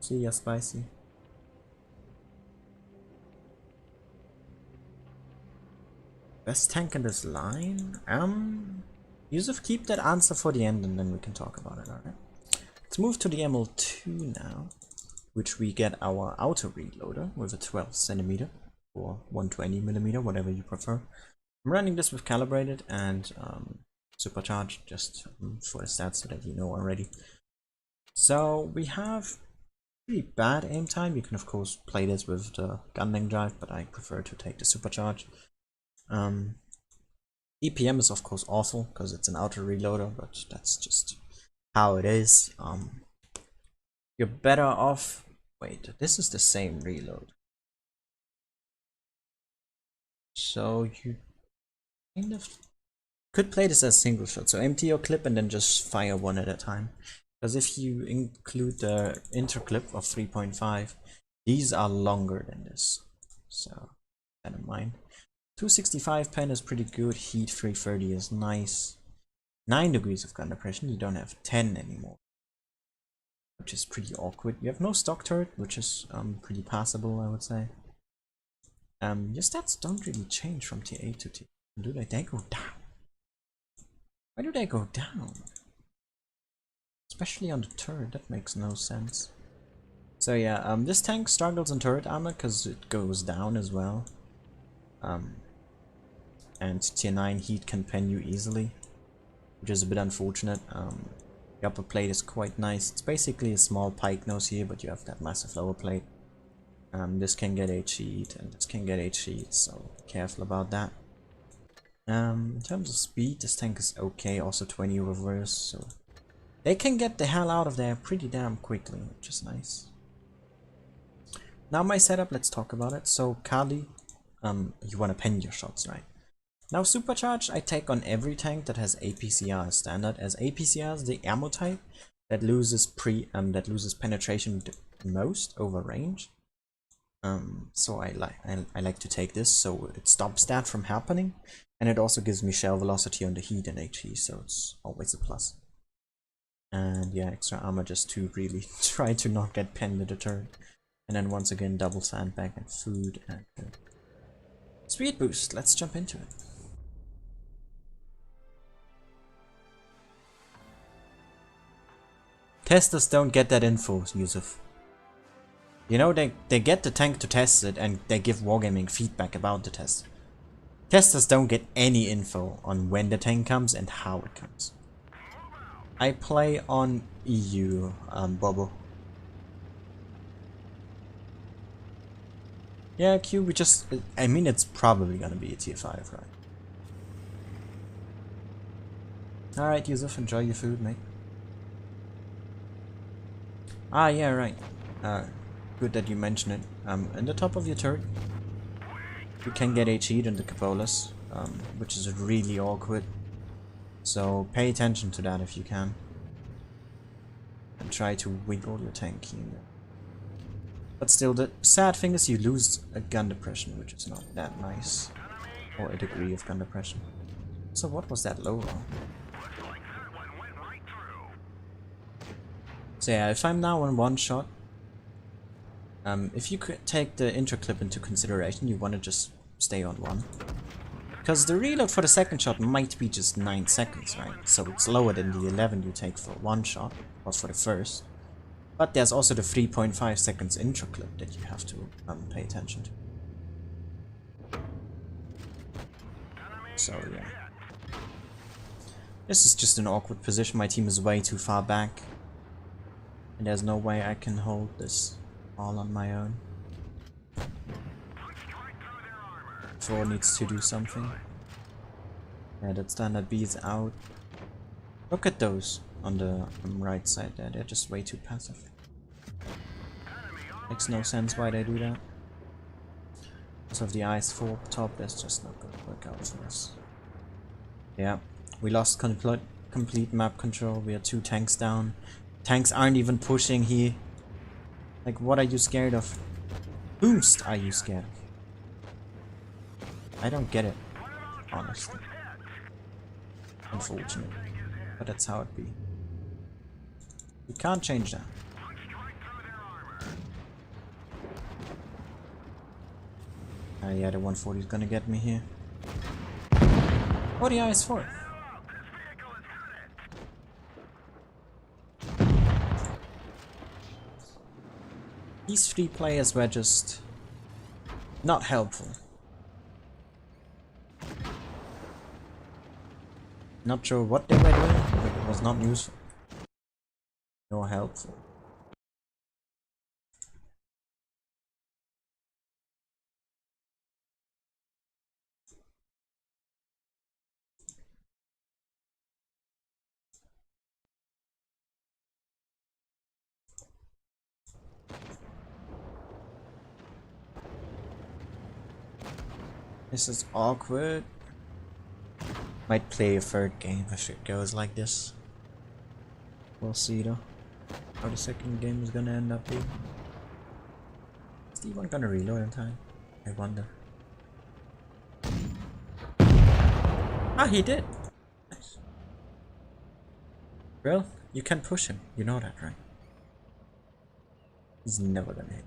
See ya, spicy. Best tank in this line? Yusuf, keep that answer for the end and then we can talk about it, alright? Let's move to the ML2 now, which we get our outer reloader with a 12cm or 120mm, whatever you prefer. I'm running this with calibrated and supercharged, just for the stats so that you know already. So we have pretty bad aim time. You can of course play this with the gunning drive, but I prefer to take the supercharge. EPM is of course awful because it's an outer reloader, but that's just how it is. You're better off. Wait, this is the same reload, so you kind of could play this as single shot. So empty your clip and then just fire one at a time. Because if you include the interclip of 3.5, these are longer than this. So keep that in mind. 265 pen is pretty good. Heat 330 is nice. 9 degrees of gun depression. You don't have 10 anymore, which is pretty awkward. You have no stock turret, which is pretty passable, I would say. Your stats don't really change from T8 to T. Do they? They go down. Why do they go down? Especially on the turret, that makes no sense. So yeah, this tank struggles in turret armor because it goes down as well. And tier 9 heat can pen you easily, which is a bit unfortunate. The upper plate is quite nice. It's basically a small pike nose here, but you have that massive lower plate. This can get H-heat and this can get H-heat, so be careful about that. In terms of speed, this tank is okay, also 20 reverse, so they can get the hell out of there pretty damn quickly, which is nice. Now my setup, let's talk about it. So Kali, you want to pen your shots, right? Now supercharged, I take on every tank that has APCR as standard, as APCR is the ammo type that loses penetration the most over range. So I like to take this, so it stops that from happening, and it also gives me shell velocity on the heat and HE, so it's always a plus. And yeah, extra armor just to really try to not get penned at the turret. And then once again, double sandbag and food and speed boost. Let's jump into it. Testers don't get that info, Yusuf. You know, they get the tank to test it and they give Wargaming feedback about the test. Testers don't get any info on when the tank comes and how it comes. I play on EU, Bobo. Yeah, Q, we just... I mean, it's probably gonna be a tier 5, right? Alright, Yusuf, enjoy your food, mate. Ah, yeah, right. Good that you mention it. In the top of your turret, you can get HE in the Capolas, which is really awkward. So pay attention to that if you can. And try to wiggle your tank here. But still, the sad thing is you lose a gun depression, which is not that nice. Or a degree of gun depression. So what was that low roll? So yeah, if I'm now on one shot, if you could take the interclip into consideration, you want to just stay on one. Because the reload for the second shot might be just 9 seconds, right? So it's lower than the 11 you take for one shot, or for the first. But there's also the 3.5 seconds intro clip that you have to pay attention to. So yeah. This is just an awkward position. My team is way too far back. And there's no way I can hold this all on my own. 4 needs to do something. Yeah, that standard B is out. Look at those on the right side there. They're just way too passive. Makes no sense why they do that. Because of the IS-4 up top, that's just not gonna work out for us. Yeah, we lost complete map control. We are 2 tanks down. Tanks aren't even pushing here. Like, what are you scared of? Boost are you scared of? I don't get it, honestly. Unfortunately. But that's how it be. We can't change that. Yeah, the 140 is gonna get me here. Oh, the IS-4. These 3 players were just not helpful. Not sure what they were doing, but it was not useful nor helpful. This is awkward. Might play a 3rd game if it goes like this. We'll see though. How the 2nd game is gonna end up being. Is the one gonna reload in time? I wonder. Ah, he did! Nice. Well, you can push him. You know that, right? He's never gonna hit.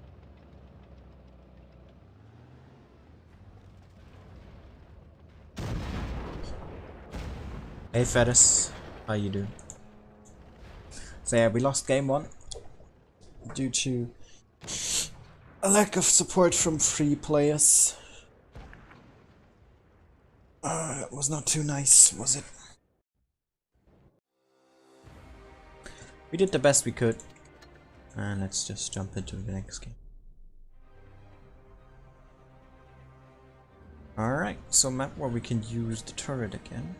Hey Fedis, how you doing? So yeah, we lost game 1 due to a lack of support from 3 players. It was not too nice, was it? We did the best we could. And let's just jump into the next game. Alright, so map where we can use the turret again.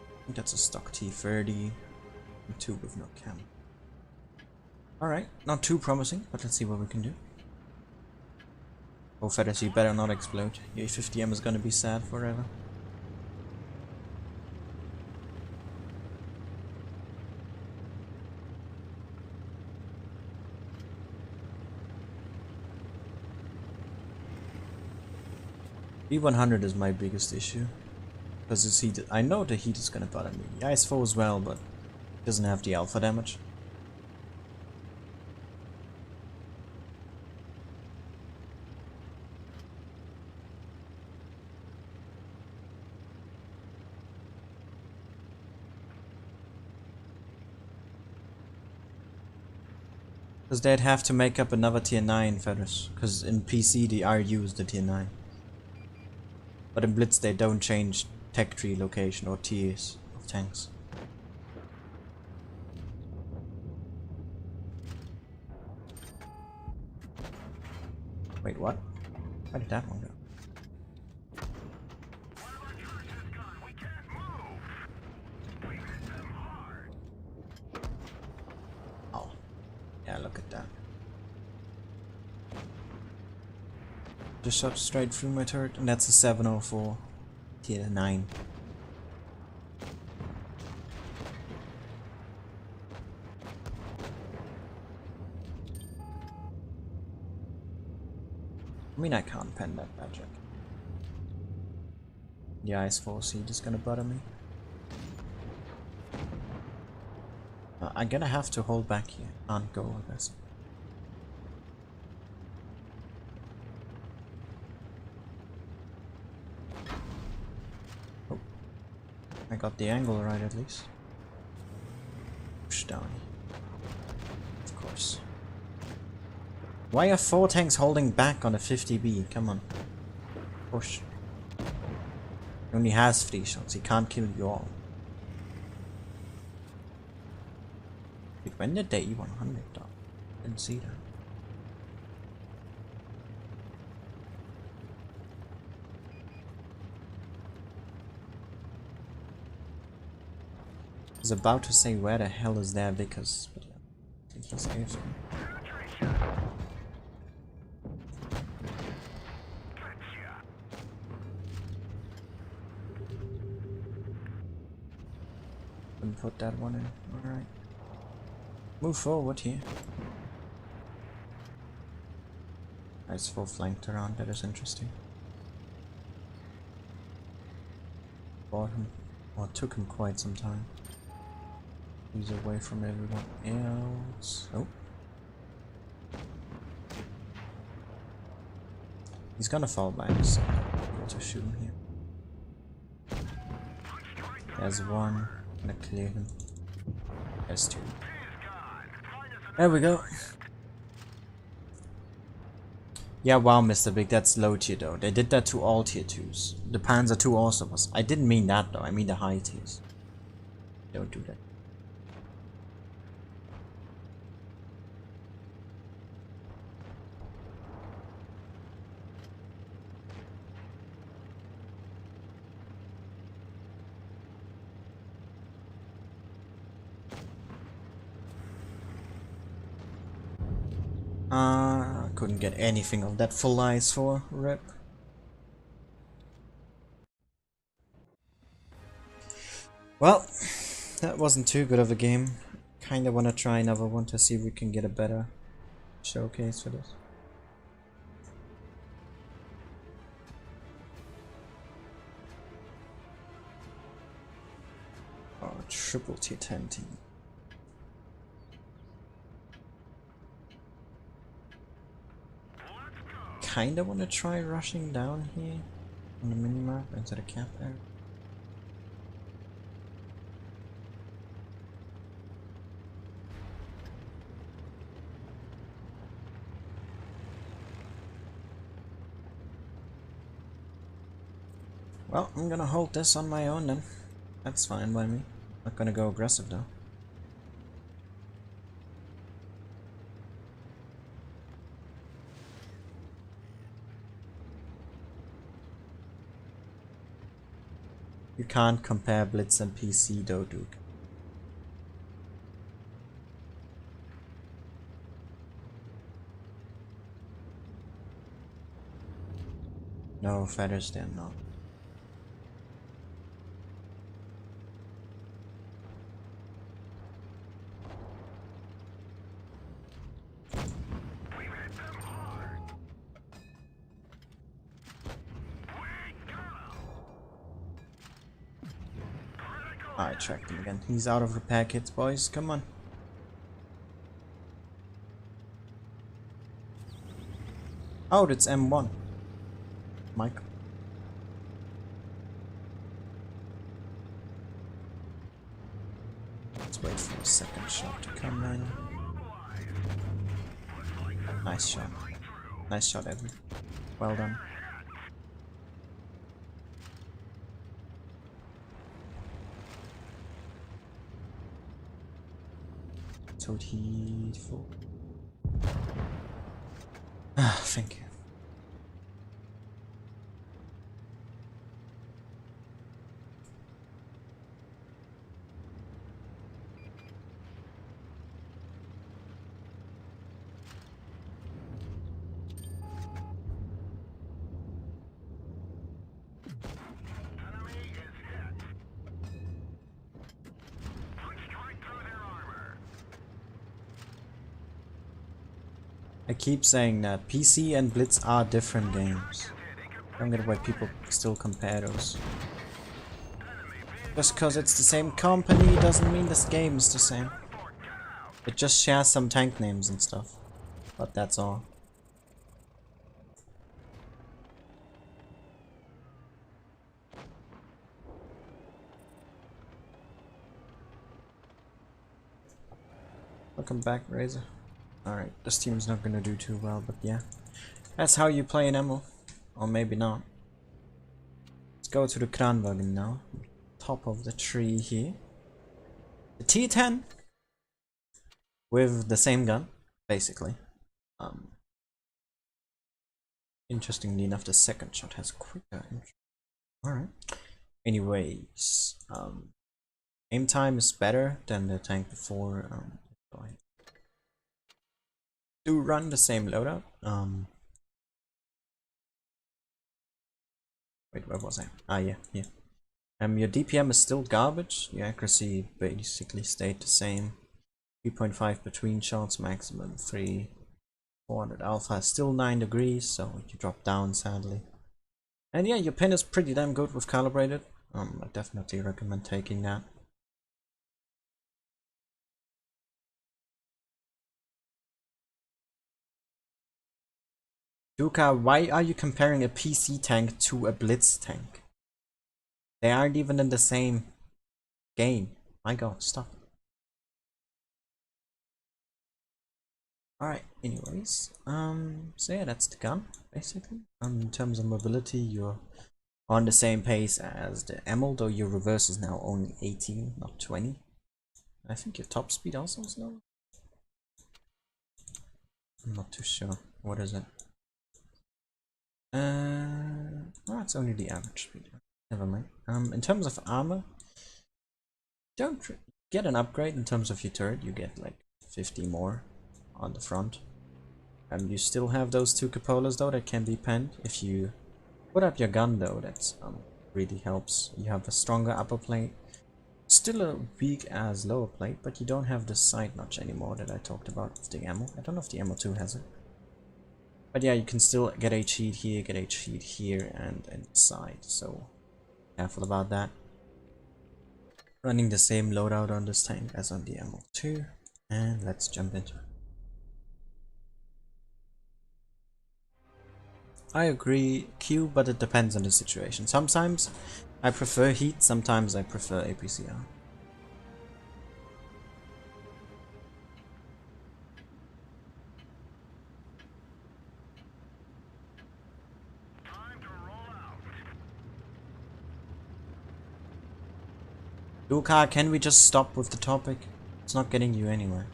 I think that's a stock T30. And 2 with no cam. Alright, not too promising, but let's see what we can do. Oh Feathers, you better not explode. Your 50M is gonna be sad forever. B100 is my biggest issue. Because it's heat. I know the heat is gonna bother me. The IS-4 as well, but it doesn't have the alpha damage. Because they'd have to make up another tier 9 feathers. Because in PC the RU is the tier 9. But in Blitz they don't change tech tree location or tiers of tanks. Wait, what? Why did that one go? Oh. Yeah, look at that. Just shot straight through my turret, and that's a 704 tier 9. I mean, I can't pen that magic. The IS-4 seed is gonna bother me. I'm gonna have to hold back here. Can't go aggressive. Oh. I got the angle right at least. down. Of course. Why are 4 tanks holding back on a 50B? Come on. Push. He only has 3 shots. He can't kill you all. Wait, when did they E100 though? Didn't see that. I was about to say where the hell is their Vickers, but yeah, I think he's AFK. Couldn't put that one in. Alright. Move forward here. Nice full flanked around, that is interesting. Bought him, or took him quite some time. He's away from everyone else. Oh. He's gonna fall back, so I'm going to shoot him here. There's one. I'm gonna clear him. There's 2. There we go. Yeah, wow, Mr. Big, that's low tier though. They did that to all tier 2s. The Panzer II also was. I didn't mean that though, I mean the high tiers. Don't do that. Couldn't get anything of that full ice for rip. Well, that wasn't too good of a game. Kinda wanna try another one to see if we can get a better showcase for this. Oh, triple tier 10 team. Kinda wanna try rushing down here on the minimap into the cap area. Well, I'm gonna hold this on my own then. That's fine by me. Not gonna go aggressive though. You can't compare Blitz and PC though, dude. No feathers there, no. I tracked him again. He's out of repair kits, boys. Come on. Oh, it's M1. Michael. Let's wait for a second shot to come in. Nice shot. Nice shot, Evan. Well done. Toad heat full. Ah, thank you. I keep saying that PC and Blitz are different games. I don't get why people still compare those. Just cause it's the same company doesn't mean this game is the same. It just shares some tank names and stuff. But that's all. Welcome back, Razor. Alright, this team's not gonna do too well, but yeah. That's how you play an ML. Or maybe not. Let's go to the Kranvagn now. Top of the tree here. The T10 with the same gun, basically. Interestingly enough, the second shot has quicker. Alright. Anyways, aim time is better than the tank before. So I do run the same loadout. Wait, where was I? Ah, yeah, here. Your DPM is still garbage. Your accuracy basically stayed the same. 3.5 between shots, maximum 3. 400 alpha is still 9 degrees, so you drop down sadly. And yeah, your pin is pretty damn good with calibrated. I definitely recommend taking that. Duka, why are you comparing a PC tank to a Blitz tank? They aren't even in the same game. My god, stop. Alright, anyways. So yeah, that's the gun, basically. In terms of mobility, you're on the same pace as the ML, though your reverse is now only 18, not 20. I think your top speed also is lower. I'm not too sure. What is it? Oh, it's only the average speed. Never mind. In terms of armor, don't get an upgrade in terms of your turret. You get like 50 more on the front. You still have those 2 cupolas though that can be penned. If you put up your gun though, that's really helps. You have a stronger upper plate. Still a weak as lower plate, but you don't have the side notch anymore that I talked about with the ammo. I don't know if the ammo 2 has it. But yeah, you can still get HE here, get HE here, and inside, so careful about that. Running the same loadout on this tank as on the ammo 2, and let's jump into it. I agree, Q, but it depends on the situation. Sometimes I prefer heat, sometimes I prefer APCR. Luca, can we just stop with the topic? It's not getting you anywhere.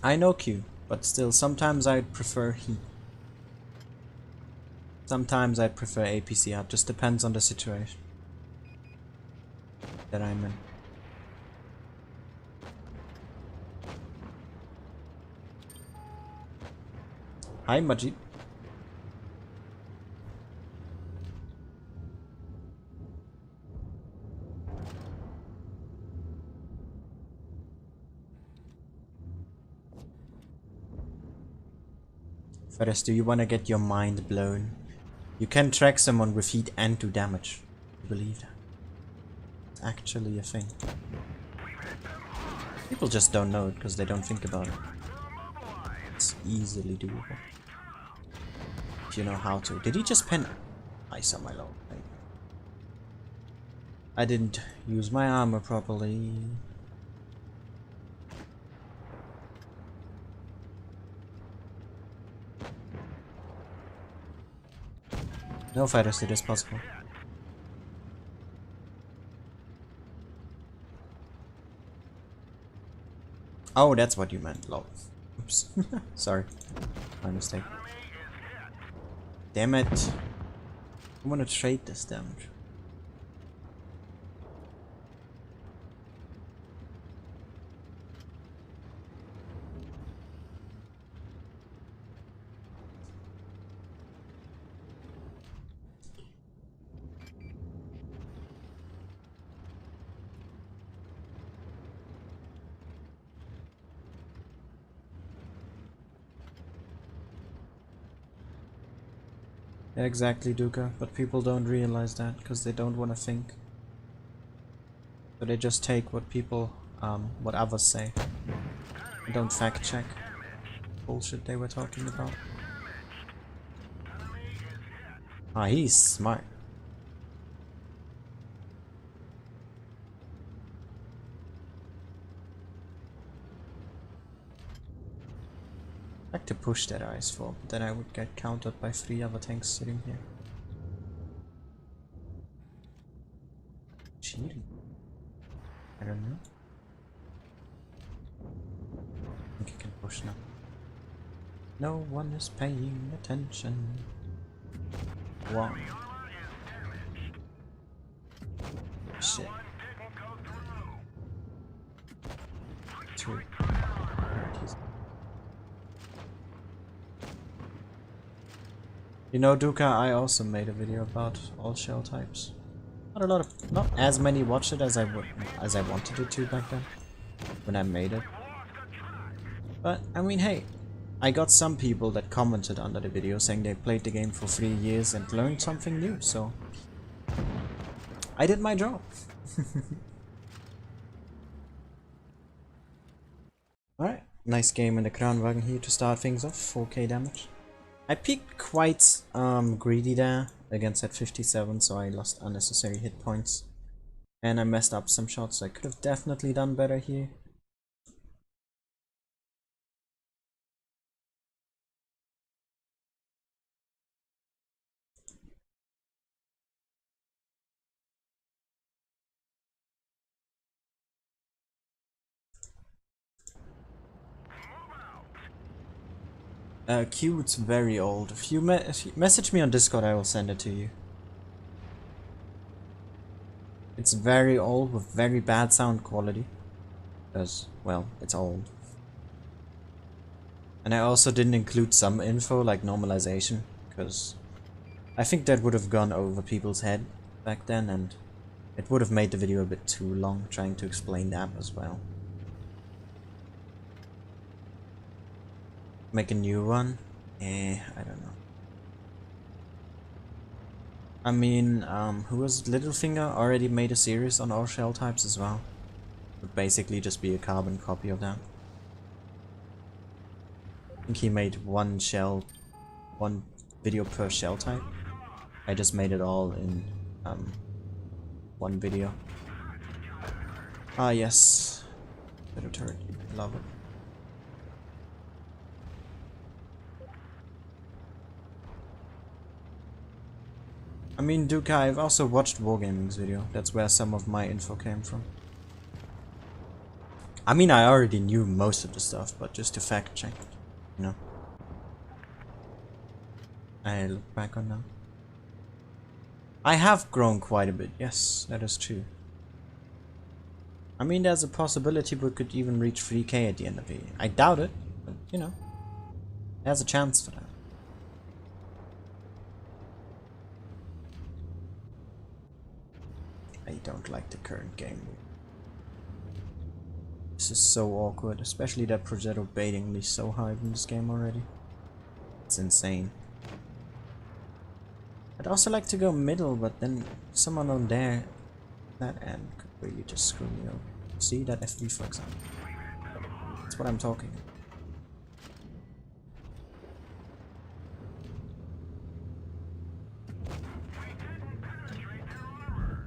I know Q, but still, sometimes I'd prefer heat. Sometimes I'd prefer APCR, just depends on the situation that I'm in. Hi, Majid. Ferris, do you want to get your mind blown? You can track someone with heat and do damage. You believe that? It's actually a thing. People just don't know it because they don't think about it. It's easily doable. If you know how to. Did he just pen ice on my low? I didn't use my armor properly. No fighters, it is possible. Oh, that's what you meant, lol. Oops. Sorry. My mistake. Damn it. I want to trade this damage. Exactly, Duka, but people don't realize that because they don't want to think. So they just take what people, what others say. They don't fact check bullshit they were talking about. Ah, he's smart. Like to push that ice fall, but then I would get countered by 3 other tanks sitting here. Cheating? I don't know. I think I can push now. No one is paying attention. Wow. Shit. 2. You know, Duka, I also made a video about all shell types. Not as many watched it as I wanted it to back then, when I made it. But I mean, hey, I got some people that commented under the video saying they played the game for 3 years and learned something new, so I did my job. Alright, nice game in the Kranvagn here to start things off, 4k damage. I peaked quite greedy there against that 57, so I lost unnecessary hit points. And I messed up some shots, so I could have definitely done better here. Q, it's very old. If you message me on Discord, I will send it to you. It's very old with very bad sound quality. Because, well, it's old. And I also didn't include some info like normalization, because I think that would have gone over people's head back then, and it would have made the video a bit too long trying to explain that as well. Make a new one? I don't know. I mean, who was Littlefinger already made a series on all shell types as well. It would basically just be a carbon copy of that. I think he made one video per shell type. I just made it all in one video. Ah yes, better turret, love it. I mean, Duka, I've also watched Wargaming's video. That's where some of my info came from. I mean, I already knew most of the stuff, but just to fact check it, you know. I look back on now. I have grown quite a bit, yes, that is true. I mean, there's a possibility we could even reach 3k at the end of the year. I doubt it, but you know, there's a chance for that. I don't like the current game. This is so awkward, especially that Progetto baiting me so hard in this game already. It's insane. I'd also like to go middle, but then someone on there, that end, could really just screw me over. See that FV, for example. That's what I'm talking about.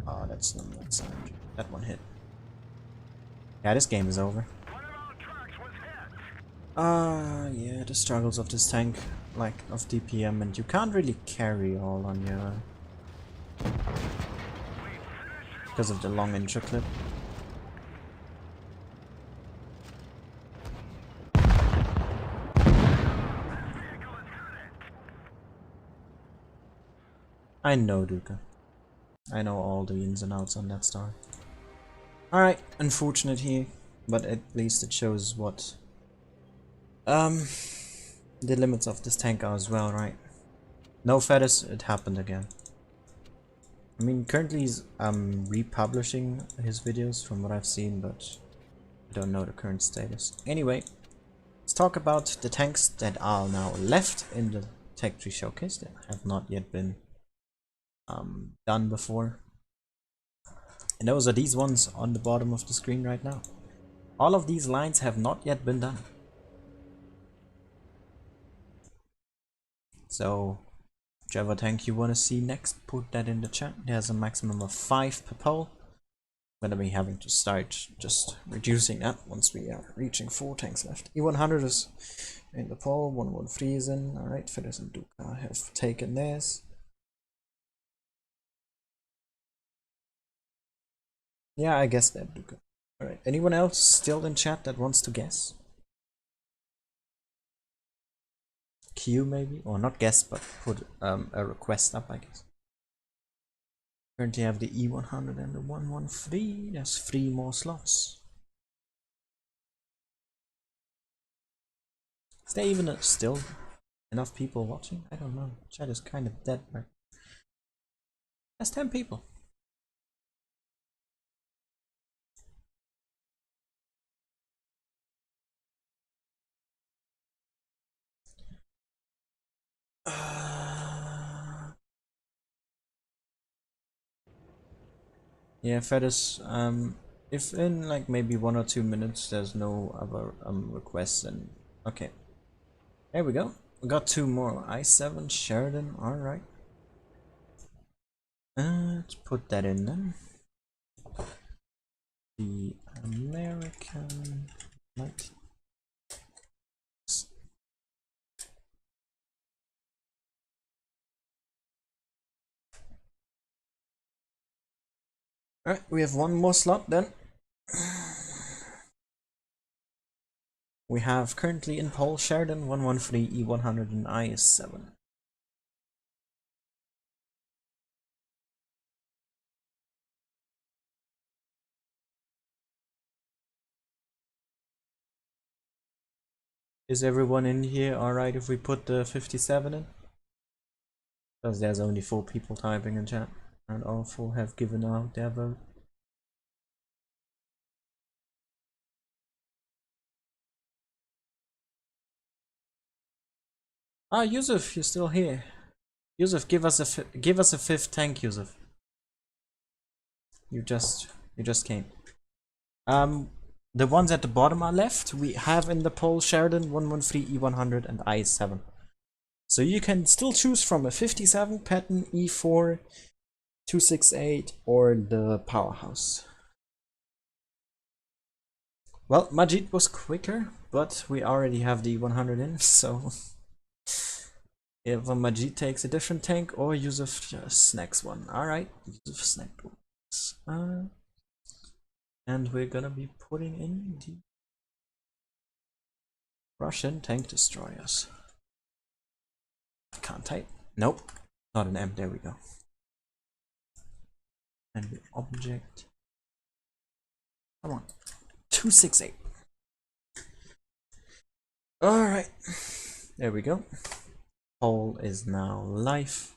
Oh, that's not that side. That one hit. Yeah, this game is over. Yeah, the struggles of this tank, like of DPM, and you can't really carry all on your because of the long intro clip. I know, Duka. I know all the ins and outs on that star. Alright, unfortunate here, but at least it shows what the limits of this tank are as well, right? No feathers, it happened again. I mean, currently he's republishing his videos from what I've seen, but I don't know the current status. Anyway, let's talk about the tanks that are now left in the Tech Tree Showcase that have not yet been done before. And those are these ones on the bottom of the screen right now. All of these lines have not yet been done. So, whichever tank you want to see next, put that in the chat. There's a maximum of 5 per poll. gonna be having to start just reducing that once we are reaching 4 tanks left. E100 is in the pole, 113 is in. Alright, Fedes and Duka have taken theirs. Yeah, I guess that Duka. Alright, anyone else still in chat that wants to guess? Q maybe? Or not guess, but put a request up, I guess. Currently have the E100 and the 113. There's 3 more slots. Is there even still enough people watching? I don't know. Chat is kind of dead, right? There's 10 people. Yeah, Fedes, if in like maybe 1 or 2 minutes there's no other requests, then okay. There we go. We got 2 more. I7 Sheridan, alright. Let's put that in then. The American light. Alright, we have 1 more slot then. We have currently in pole Sheridan, 113, E100 and IS7. Is everyone in here alright if we put the 57 in? Because there's only 4 people typing in chat, and all 4 have given out their vote. Ah, Yusuf, you're still here. Yusuf, give us a 5th tank, Yusuf. You just came. The ones at the bottom are left. We have in the poll Sheridan, 113, E100 and I7. So you can still choose from a 57, Patton, E4, 268 or the Powerhouse. Well, Majid was quicker, but we already have the 100 in, so if Majid takes a different tank or Yusuf just snacks one. Alright, Yusuf snacked one. And we're gonna be putting in the Russian tank destroyers. Can't type. Nope, not an M. There we go. And the object. Come on, 268. Alright, there we go. Poll is now live.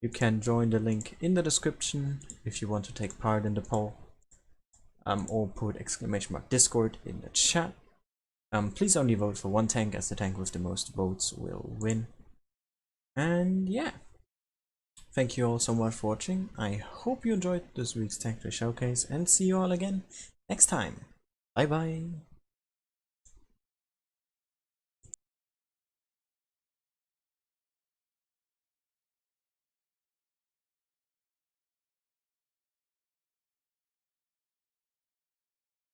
You can join the link in the description if you want to take part in the poll. Or put !Discord in the chat. Please only vote for 1 tank, as the tank with the most votes will win. And yeah, thank you all so much for watching. I hope you enjoyed this week's Tank Showcase, and see you all again next time. Bye bye.